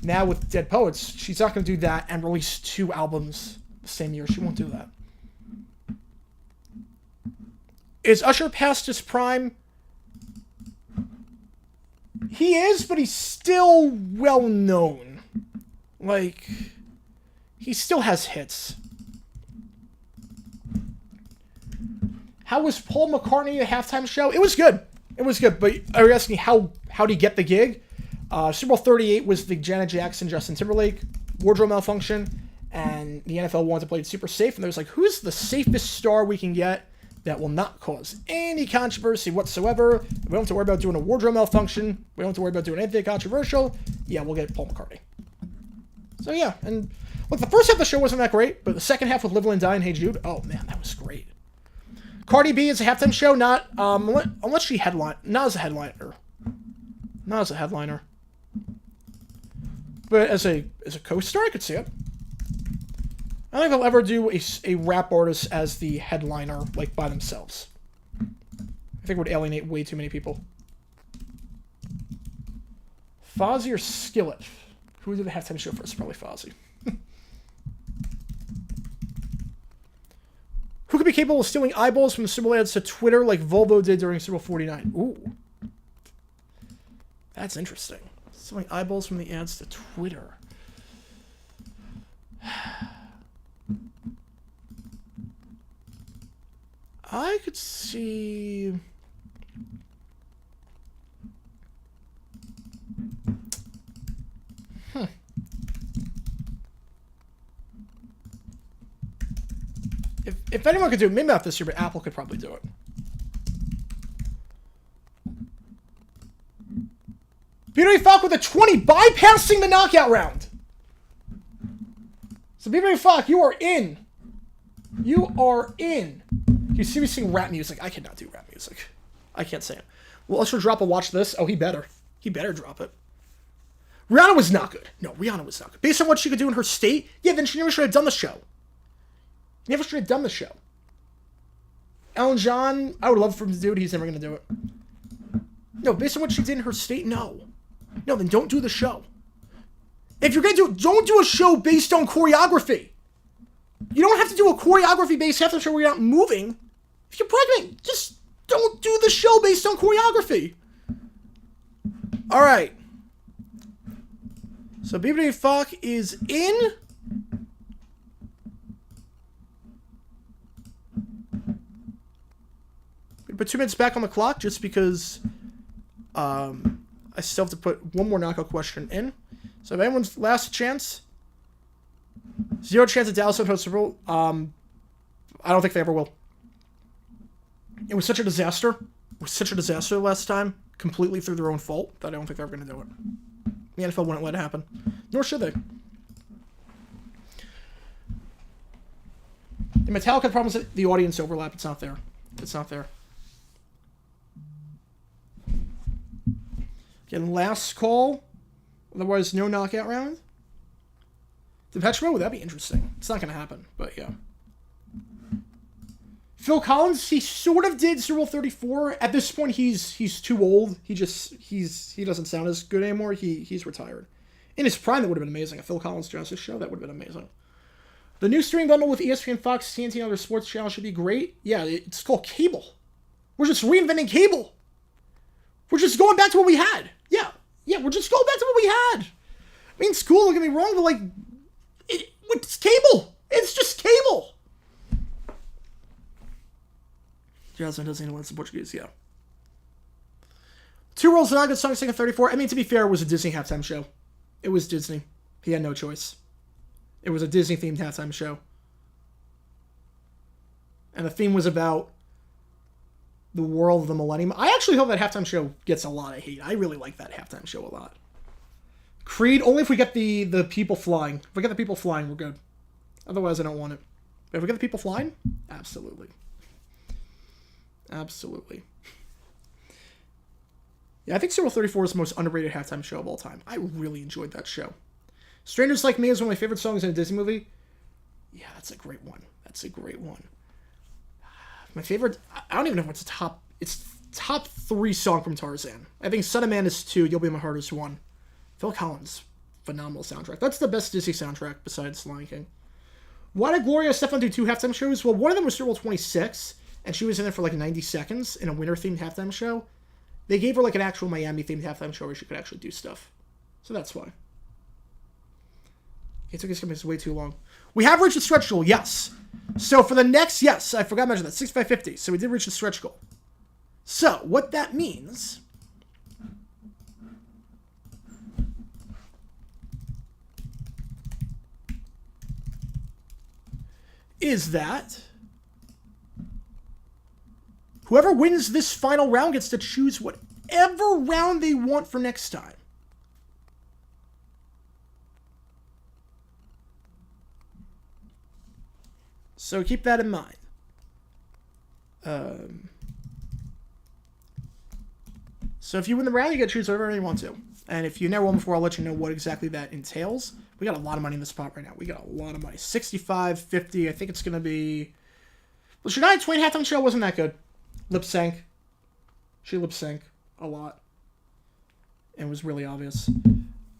now with Dead Poets, she's not going to do that and release 2 albums the same year. She won't do that. Is Usher past his prime? He is, but he's still well known. Like, he still has hits. How was Paul McCartney at halftime show? It was good. It was good, but are you asking me how did he get the gig? Super Bowl 38 was the Janet Jackson, Justin Timberlake wardrobe malfunction, and the NFL wanted to play it super safe, and they was like, who's the safest star we can get that will not cause any controversy whatsoever? We don't have to worry about doing a wardrobe malfunction. We don't have to worry about doing anything controversial. Yeah, we'll get Paul McCartney. So yeah, and look, the first half of the show wasn't that great, but the second half with Live, Let, Die and Hey Jude, oh man, that was great. Cardi B is a halftime show, not unless she headline, not as a headliner, but as a co-star, I could see it. I don't think they'll ever do a rap artist as the headliner, like by themselves. I think it would alienate way too many people. Fozzy or Skillet? Who would do the halftime show first? Probably Fozzy. Who could be capable of stealing eyeballs from the Super Bowl ads to Twitter like Volvo did during Super Bowl 49? Ooh. That's interesting. Stealing eyeballs from the ads to Twitter. I could see... If anyone could do it, maybe not this year, but Apple could probably do it. BW Falk with a 20, bypassing the knockout round. So BW Falk, you are in. You are in. You see me sing rap music. I cannot do rap music. I can't say it. Will Usher drop a watch this? Oh, he better. He better drop it. Rihanna was not good. No, Rihanna was not good. Based on what she could do in her state, yeah, then she never should have done the show. Never should have done the show. Elton John, I would love for him to do it. He's never going to do it. No, based on what she did in her state, no. No, then don't do the show. If you're going to do it, don't do a show based on choreography. You don't have to do a choreography-based halftime show where you're not moving. If you're pregnant, just don't do the show based on choreography. All right. So BB Falk is in. put 2 minutes back on the clock just because I still have to put one more knockout question in. So if anyone's last chance, 0 chance that Dallas would host Super Bowl. I don't think they ever will. It was such a disaster. It was such a disaster last time, completely through their own fault, that I don't think they're ever going to do it. The NFL wouldn't let it happen. Nor should they. The Metallica problem is the audience overlap. It's not there. It's not there. Again, last call. Otherwise, no knockout round. Depeche Mode, that'd be interesting. It's not going to happen, but yeah. Phil Collins, he sort of did Super Bowl 34. At this point, he's too old. He doesn't sound as good anymore. He's retired. In his prime, that would have been amazing. A Phil Collins Genesis show, that would have been amazing. The new streaming bundle with ESPN, Fox, TNT, and other sports channels should be great. Yeah, it's called cable. We're just reinventing cable. We're just going back to what we had. Yeah, we're just going back to what we had. I mean, it's cool, don't get me wrong, but like, it's cable. It's just cable. Jasmine doesn't know it's in Portuguese, yeah. 2 Worlds Not Good Song Singing 34. I mean, to be fair, it was a Disney halftime show. It was Disney. He had no choice. It was a Disney-themed halftime show. And the theme was about the world of the millennium. I actually hope that halftime show gets a lot of hate. I really like that halftime show a lot. Creed, only if we get the people flying. If we get the people flying, we're good. Otherwise, I don't want it. But if we get the people flying, absolutely. Absolutely. Yeah, I think Super Bowl 34 is the most underrated halftime show of all time. I really enjoyed that show. Strangers Like Me is one of my favorite songs in a Disney movie. Yeah, that's a great one. That's a great one. My favorite, I don't even know what's the top. It's top 3 song from Tarzan. I think Son of Man is 2. You'll Be My Heart is 1. Phil Collins, phenomenal soundtrack. That's the best Disney soundtrack besides Lion King. Why did Gloria Stefan do 2 halftime shows? Well, one of them was Super Bowl 26, and she was in it for like 90 seconds in a winter-themed halftime show. They gave her like an actual Miami-themed halftime show where she could actually do stuff. So that's why. It took us way too long. We have reached the stretch goal, yes. So for the next, yes, I forgot to mention that, 6550. So we did reach the stretch goal. So what that means is that whoever wins this final round gets to choose whatever round they want for next time. So keep that in mind. So if you win the round, you get to choose whatever you want to. And if you never won before, I'll let you know what exactly that entails. We got a lot of money in this pot right now. We got a lot of money. 65, 50. I think it's going to be... Well, Shania Twain halftime show wasn't that good. Lip sync. She lip sync a lot. And it was really obvious.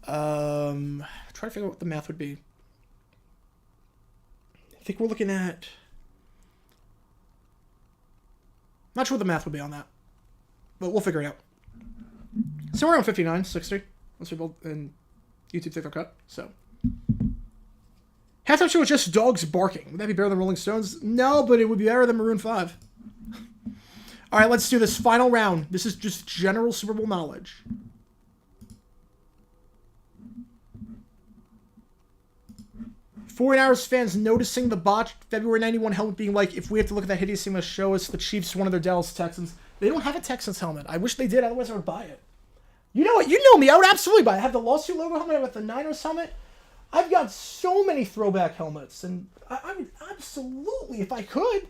Try to figure out what the math would be. I think we're looking at... Not sure what the math would be on that. But we'll figure it out. Somewhere around 59, 60. Once people in YouTube take their cut. So. Halftime show was just dogs barking. Would that be better than Rolling Stones? No, but it would be better than Maroon 5. Alright, let's do this final round. This is just general Super Bowl knowledge. '49ers fans noticing the botched February 91 helmet being like, if we have to look at that hideous thing, let's show us the Chiefs, one of their Dallas Texans. They don't have a Texans helmet. I wish they did, otherwise I would buy it. You know what? You know me. I would absolutely buy it. I have the lawsuit logo helmet. I have the Niners helmet. I've got so many throwback helmets, and I would absolutely, if I could.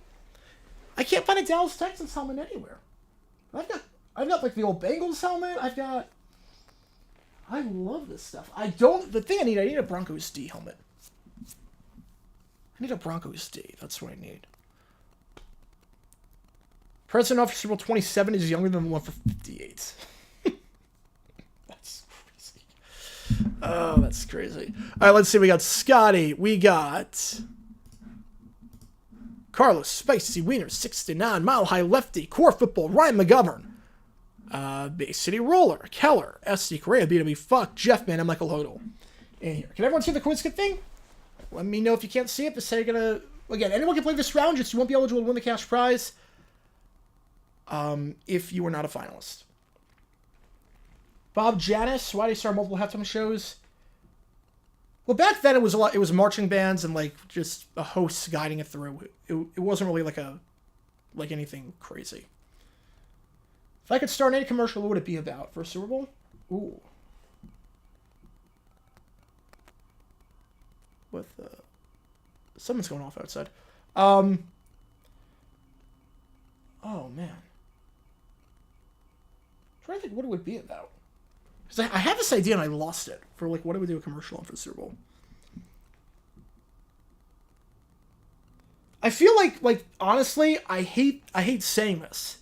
I can't find a Dallas Texans helmet anywhere. I've got like the old Bengals helmet. I love this stuff. The thing I need a Broncos D helmet. I need a Broncos D. That's what I need. President Officer Super Bowl 27 is younger than the one for 58. That's crazy. Oh, that's crazy. All right, let's see. We got Scotty. We got Carlos, Spicy Wiener, 69, Mile High Lefty, Core Football, Ryan McGovern, Bay City Roller, Keller, SC Correa, BW Fuck, Jeff Man, and Michael Hodel. In here. Can everyone see the quiz kit thing? Let me know if you can't see it. This is how you're gonna... Again, anyone can play this round, just you won't be eligible to win the cash prize. if you were not a finalist. Bob Janis, why did he start multiple halftime shows? Well, back then it was a lot. It was marching bands and like just a host guiding it through. It wasn't really like anything crazy. If I could start any commercial, what would it be about for a Super Bowl? Ooh. With someone's going off outside. Oh man. I'm trying to think what it would be about. Because I had this idea and I lost it for like what do we do a commercial on for the Super Bowl. I feel like honestly, I hate saying this,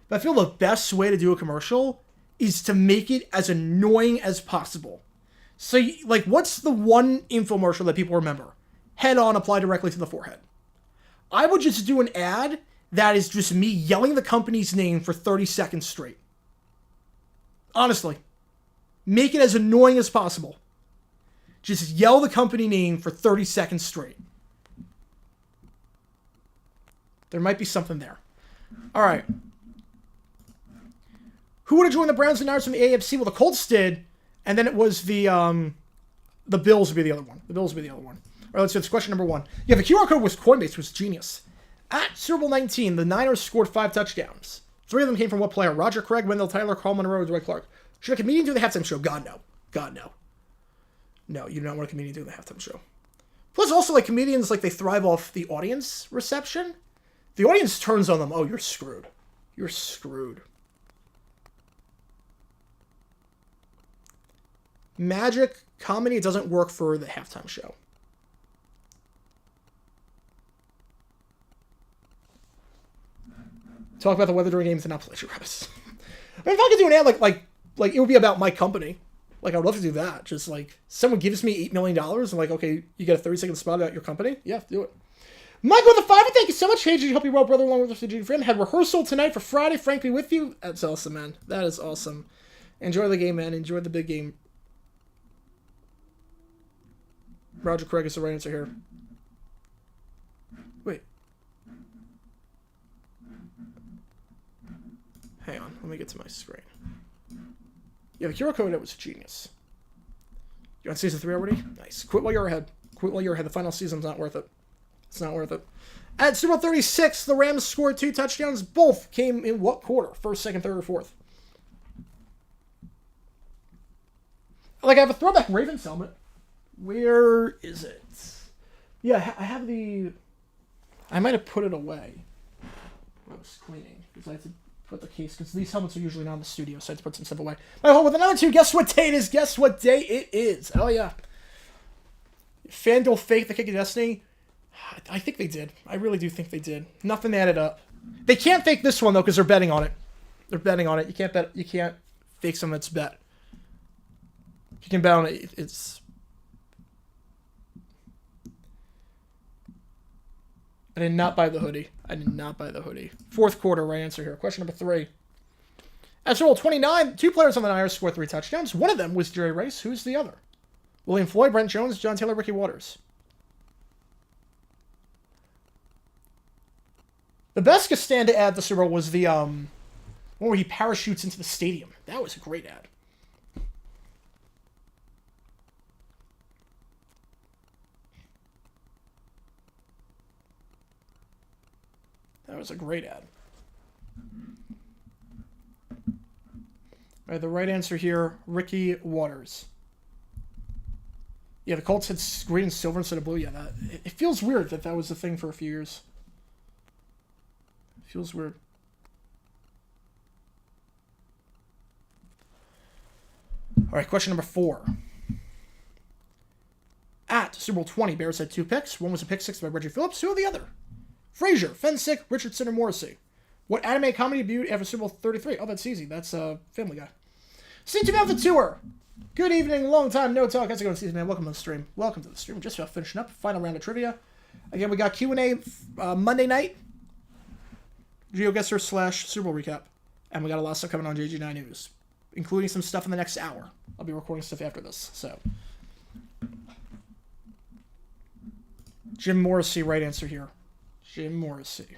but I feel the best way to do a commercial is to make it as annoying as possible. So like, what's the one infomercial that people remember? Head on, apply directly to the forehead. I would just do an ad that is just me yelling the company's name for 30 seconds straight. Honestly. Make it as annoying as possible. Just yell the company name for 30 seconds straight. There might be something there. All right. Who would have joined the Browns and Niners from the AFC? Well, the Colts did, and then it was the Bills would be the other one. The Bills would be the other one. All right, let's do this. Question number 1. Yeah, the QR code was Coinbase, was genius. At Super Bowl 19, the Niners scored 5 touchdowns. 3 of them came from what player? Roger Craig, Wendell Tyler, Carl Monroe, or Dwight Clark. Should a comedian do the halftime show? God, no. God, no. No, you do not want a comedian doing the halftime show. Plus, also, like, comedians, like, they thrive off the audience reception. The audience turns on them. Oh, you're screwed. You're screwed. Magic comedy doesn't work for the halftime show. Talk about the weather during games and not play your rabbits. I mean, if I could do an ad like it would be about my company. Like, I would love to do that. Just like someone gives me $8 million and like, okay, you get a 30-second spot about your company. Yeah, do it. Michael with the 5, thank you so much. Hey, did you help your well brother along with us to friend? Had rehearsal tonight for Friday. Frankly, with you. That's awesome, man. That is awesome. Enjoy the game, man. Enjoy the big game. Roger Craig is the right answer here. Wait. Hang on. Let me get to my screen. Yeah, the QR code, it was genius. You on season 3 already? Nice. Quit while you're ahead. Quit while you're ahead. The final season's not worth it. It's not worth it. At Super Bowl 36, the Rams scored 2 touchdowns. Both came in what quarter? First, second, third, or fourth? Like, I have a throwback Ravens helmet. Where is it? Yeah, I have the... I might have put it away when I was cleaning. Because I had to put the case... Because these helmets are usually not in the studio, so I had to put some stuff away. My home with another 2. Guess what day it is? Guess what day it is? Oh, yeah. FanDuel faked the kick of destiny. I think they did. I really do think they did. Nothing added up. They can't fake this one, though, because they're betting on it. They're betting on it. You can't bet. You can't fake something that's bet. If you can bet on it, it's... I did not buy the hoodie. I did not buy the hoodie. Fourth quarter, right answer here. Question number 3. At Super Bowl 29, 2 players on the Niners scored 3 touchdowns. One of them was Jerry Rice. Who's the other? William Floyd, Brent Jones, John Taylor, Ricky Waters. The best Costanza ad the Super Bowl was the one where he parachutes into the stadium. That was a great ad. That was a great ad. All right, the right answer here, Ricky Waters. Yeah, the Colts had green and silver instead of blue. Yeah, it feels weird that was the thing for a few years. It feels weird. All right, question number 4. At Super Bowl 20, Bears had 2 picks. One was a pick 6 by Reggie Phillips. Who are the other? Frazier, Fensick, Richardson, or Morrissey. What anime comedy debuted after Super Bowl 33? Oh, that's easy. That's Family Guy. Season 2 of the tour. Good evening, long time no talk. How's it going, Season Man? Welcome to the stream. Welcome to the stream. Just about finishing up. Final round of trivia. Again, we got Q&A Monday night. GeoGuessr / Super Bowl recap. And we got a lot of stuff coming on JG9 News, including some stuff in the next hour. I'll be recording stuff after this, so. Jim Morrissey, right answer here. Jim Morrissey.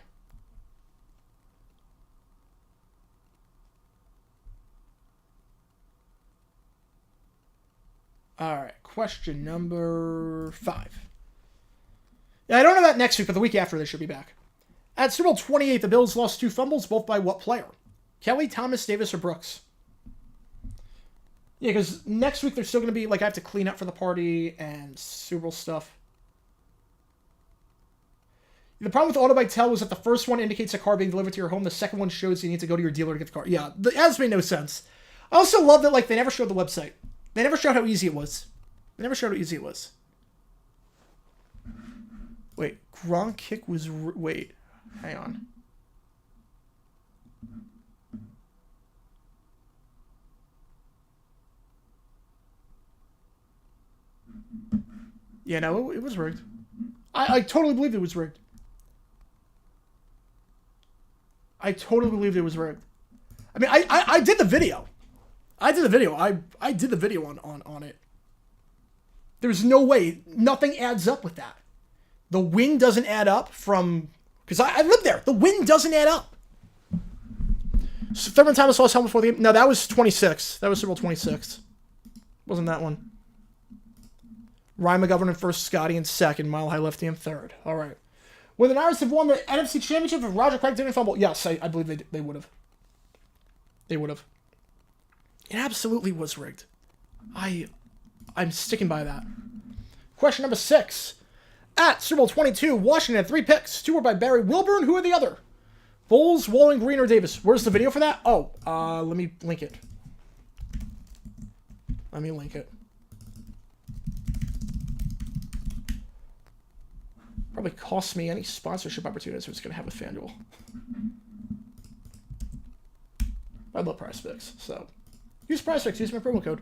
All right, question number 5. Yeah, I don't know that next week, but the week after they should be back. At Super Bowl 28, the Bills lost 2 fumbles, both by what player? Kelly, Thomas, Davis, or Brooks? Yeah, because next week they're still going to be, like, I have to clean up for the party and Super Bowl stuff. The problem with Auto by Tel was that the first one indicates a car being delivered to your home. The second one shows you need to go to your dealer to get the car. Yeah, that has made no sense. I also love that, like, they never showed the website. They never showed how easy it was. They never showed how easy it was. Wait, Gronk kick was... Wait, hang on. Yeah, no, it was rigged. I totally believed it was rigged. I totally believed it was rigged. I mean, I did the video. I did the video. I did the video on it. There's no way. Nothing adds up with that. The win doesn't add up from... Because I lived there. The win doesn't add up. So Thurman Thomas lost helmet before the game. No, that was 26. That was Super Bowl 26. Wasn't that one. Ryan McGovern in first, Scotty in second, Mile High Lefty in third. All right. Would the Niners have won the NFC Championship if Roger Craig didn't fumble? Yes, I believe they would have. They would have. It absolutely was rigged. I'm sticking by that. Question number 6. At Super Bowl 22, Washington had 3 picks. 2 were by Barry Wilburn. Who are the other? Bowles, Walling, Green, or Davis? Where's the video for that? Oh, let me link it. Let me link it. Probably costs me any sponsorship opportunities it's going to have with FanDuel. I love PrizePicks, so use PrizePicks. Use my promo code.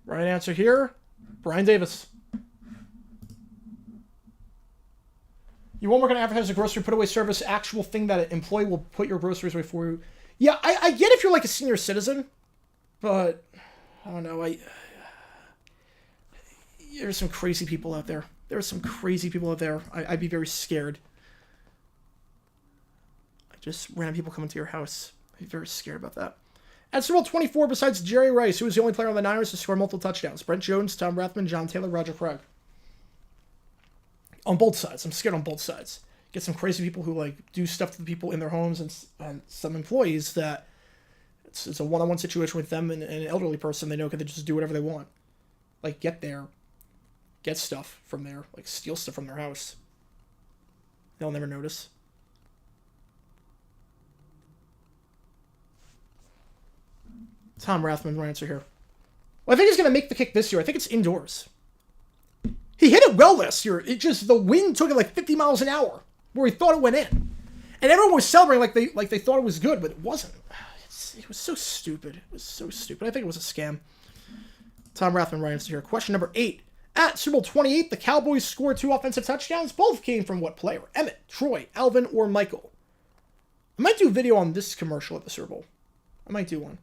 Right answer here, Brian Davis. You won't work on advertise a grocery put away service, actual thing that an employee will put your groceries away for you. Yeah, I get if you're like a senior citizen, but I don't know. There's some crazy people out there. There are some crazy people out there. I'd be very scared. Just random people coming to your house. I'd be very scared about that. At Super Bowl 24, besides Jerry Rice, who was the only player on the Niners to score multiple touchdowns? Brent Jones, Tom Rathman, John Taylor, Roger Craig. On both sides. I'm scared on both sides. Get some crazy people who like do stuff to the people in their homes and some employees that it's a one-on-one situation with them and an elderly person. They know they just do whatever they want. Like get stuff from there, like steal stuff from their house. They'll never notice. Tom Rathman, right answer here. Well, I think he's going to make the kick this year. I think it's indoors. He hit it well last year. It just, the wind took it like 50 miles an hour where he thought it went in. And everyone was celebrating like they thought it was good, but it wasn't. It was so stupid. It was so stupid. I think it was a scam. Tom Rathman, right answer here. Question number 8. At Super Bowl 28, the Cowboys scored 2 offensive touchdowns. Both came from what player? Emmett, Troy, Alvin, or Michael? I might do a video on this commercial at the Super Bowl. I might do one.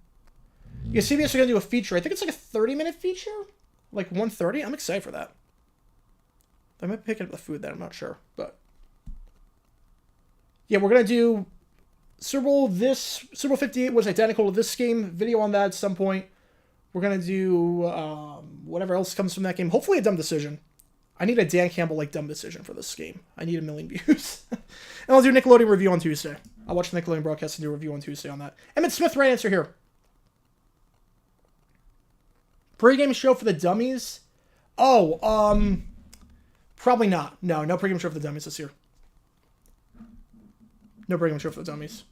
Yeah, CBS are going to do a feature. I think it's like a 30-minute feature. Like 1:30. I'm excited for that. I might pick up the food then. I'm not sure. But yeah, we're going to do Super Bowl 58 was identical to this game. Video on that at some point. We're going to do whatever else comes from that game. Hopefully a dumb decision. I need a Dan Campbell like dumb decision for this game. I need 1 million views. And I'll do a Nickelodeon review on Tuesday. I'll watch the Nickelodeon broadcast and do a review on Tuesday on that. Emmett Smith, right answer here. Pre-game show for the dummies? Oh, probably not. No pre-game show for the dummies this year. No pre-game show for the dummies.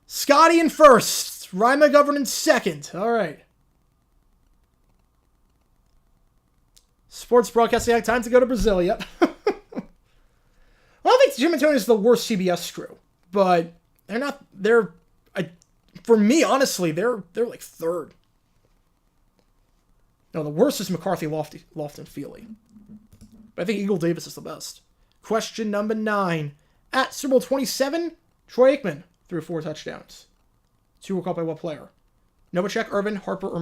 Scotty in first. Ryan McGovern in second. All right. Sports Broadcasting Act, time to go to Brazil. Yep. I don't think Jim and Tony is the worst CBS crew, but they're not. For me, honestly, they're like third. No, the worst is McCarthy, Lofton, Feely. But I think Eagle Davis is the best. Question number 9. At Super Bowl 27, Troy Aikman threw 4 touchdowns. 2 were caught by what player? Novacek, Irvin, Harper, or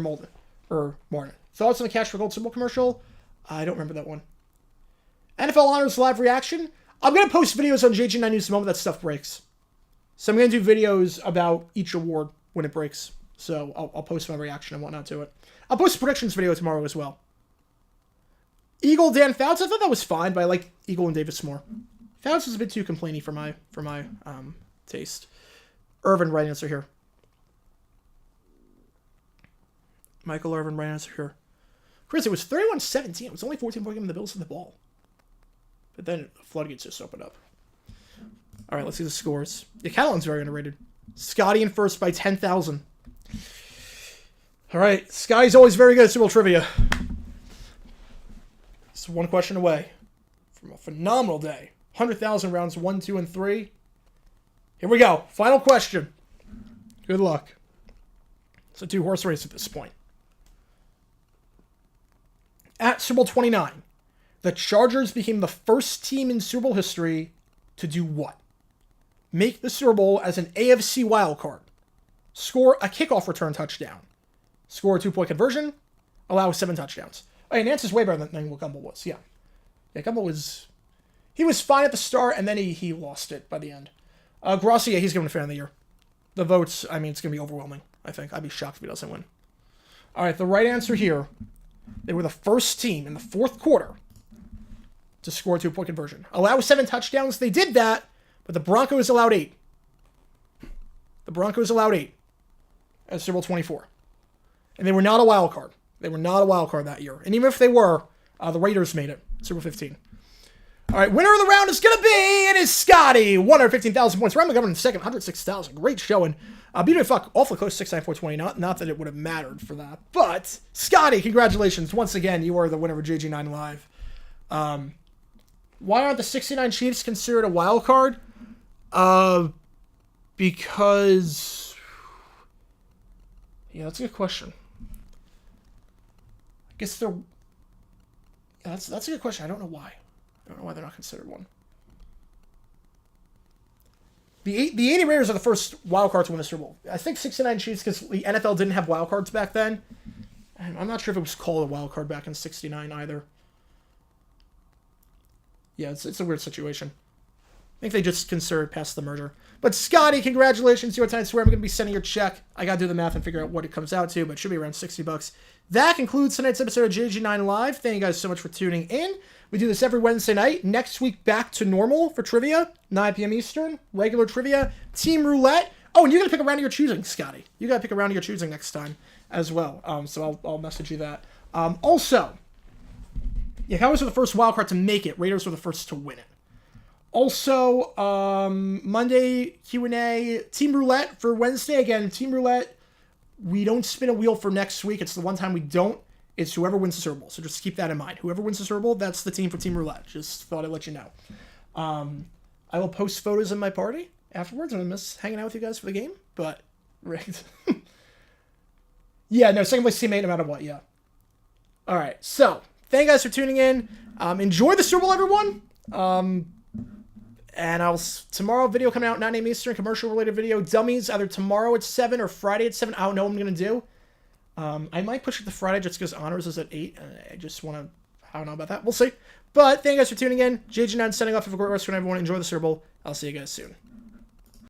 Martin. Thoughts on the Cash for Gold Super Bowl commercial? I don't remember that one. NFL Honors live reaction. I'm going to post videos on JG9 News the moment that stuff breaks. So I'm going to do videos about each award when it breaks. So I'll post my reaction and whatnot to it. I'll post a predictions video tomorrow as well. Eagle Dan Fouts, I thought that was fine, but I like Eagle and Davis more. Fouts was a bit too complainy for my taste. Irvin, right answer here. Michael Irvin, right answer here. Chris, it was 31-17. It was only 14-point game in the Bills in the ball. But then the floodgates just opened up. All right, let's see the scores. The Catalan's very underrated. Scotty in first by 10,000. All right, Scotty's always very good at Super Bowl trivia. It's one question away from a phenomenal day. 100,000 rounds 1, 2, and 3. Here we go. Final question. Good luck. It's a 2-horse race at this point. At Super Bowl 29, the Chargers became the first team in Super Bowl history to do what? Make the Super Bowl as an AFC wildcard. Score a kickoff return touchdown. Score a 2-point conversion. Allow 7 touchdowns. Hey, Nance is way better than what Gumbel was. Yeah, Gumbel was... He was fine at the start, and then he lost it by the end. Grossi, yeah, he's given a fan of the year. The votes, I mean, it's going to be overwhelming, I think. I'd be shocked if he doesn't win. All right, the right answer here. They were the first team in the fourth quarter to score a 2-point conversion. Allow 7 touchdowns. They did that, but the Broncos allowed 8. The Broncos allowed 8 at Super Bowl 24. And they were not a wild card. They were not a wild card that year. And even if they were, the Raiders made it. Super Bowl 15. All right, winner of the round is going to be, it is Scotty. 115,000 points. Ryan McGovern in second, 106,000. Great showing. Beauty fuck, awfully close, 69420. Not that it would have mattered for that. But, Scotty, congratulations. Once again, you are the winner of JG9 Live. Why aren't the 69 Chiefs considered a wild card? Because... Yeah, that's a good question. I guess they're... Yeah, that's a good question. I don't know why. I don't know why they're not considered one. The 80 Raiders are the first wild card to win the Super Bowl. I think 69 Chiefs because the NFL didn't have wild cards back then. And I'm not sure if it was called a wild card back in 69 either. Yeah, it's a weird situation. I think they just considered past the merger. But Scotty, congratulations. Your time. I swear I'm going to be sending your check. I got to do the math and figure out what it comes out to, but it should be around $60. That concludes tonight's episode of JG9 Live. Thank you guys so much for tuning in. We do this every Wednesday night. Next week, back to normal for trivia. 9 p.m. Eastern. Regular trivia. Team roulette. Oh, and you're going to pick a round of your choosing, Scotty. You got to pick a round of your choosing next time as well. So I'll message you that. Also, yeah, Cowboys were the first wild card to make it. Raiders were the first to win it. Also, Monday Q&A, Team Roulette for Wednesday. Again, Team Roulette, we don't spin a wheel for next week. It's the one time we don't. It's whoever wins the Super Bowl. So just keep that in mind. Whoever wins the Super Bowl, that's the team for Team Roulette. Just thought I'd let you know. I will post photos of my party afterwards. I'm going to miss hanging out with you guys for the game. But, right. Yeah, no, second place teammate no matter what, yeah. All right, so thank you guys for tuning in. Enjoy the Super Bowl, everyone. And tomorrow video coming out 9 a.m. Eastern, commercial related video. Dummies either tomorrow at 7 or Friday at 7. I don't know what I'm going to do. I might push it to Friday just because Honors is at 8. I just want to, I don't know about that. We'll see. But thank you guys for tuning in. JG9 signing off. Have a great rest of everyone. Enjoy the Super Bowl. I'll see you guys soon.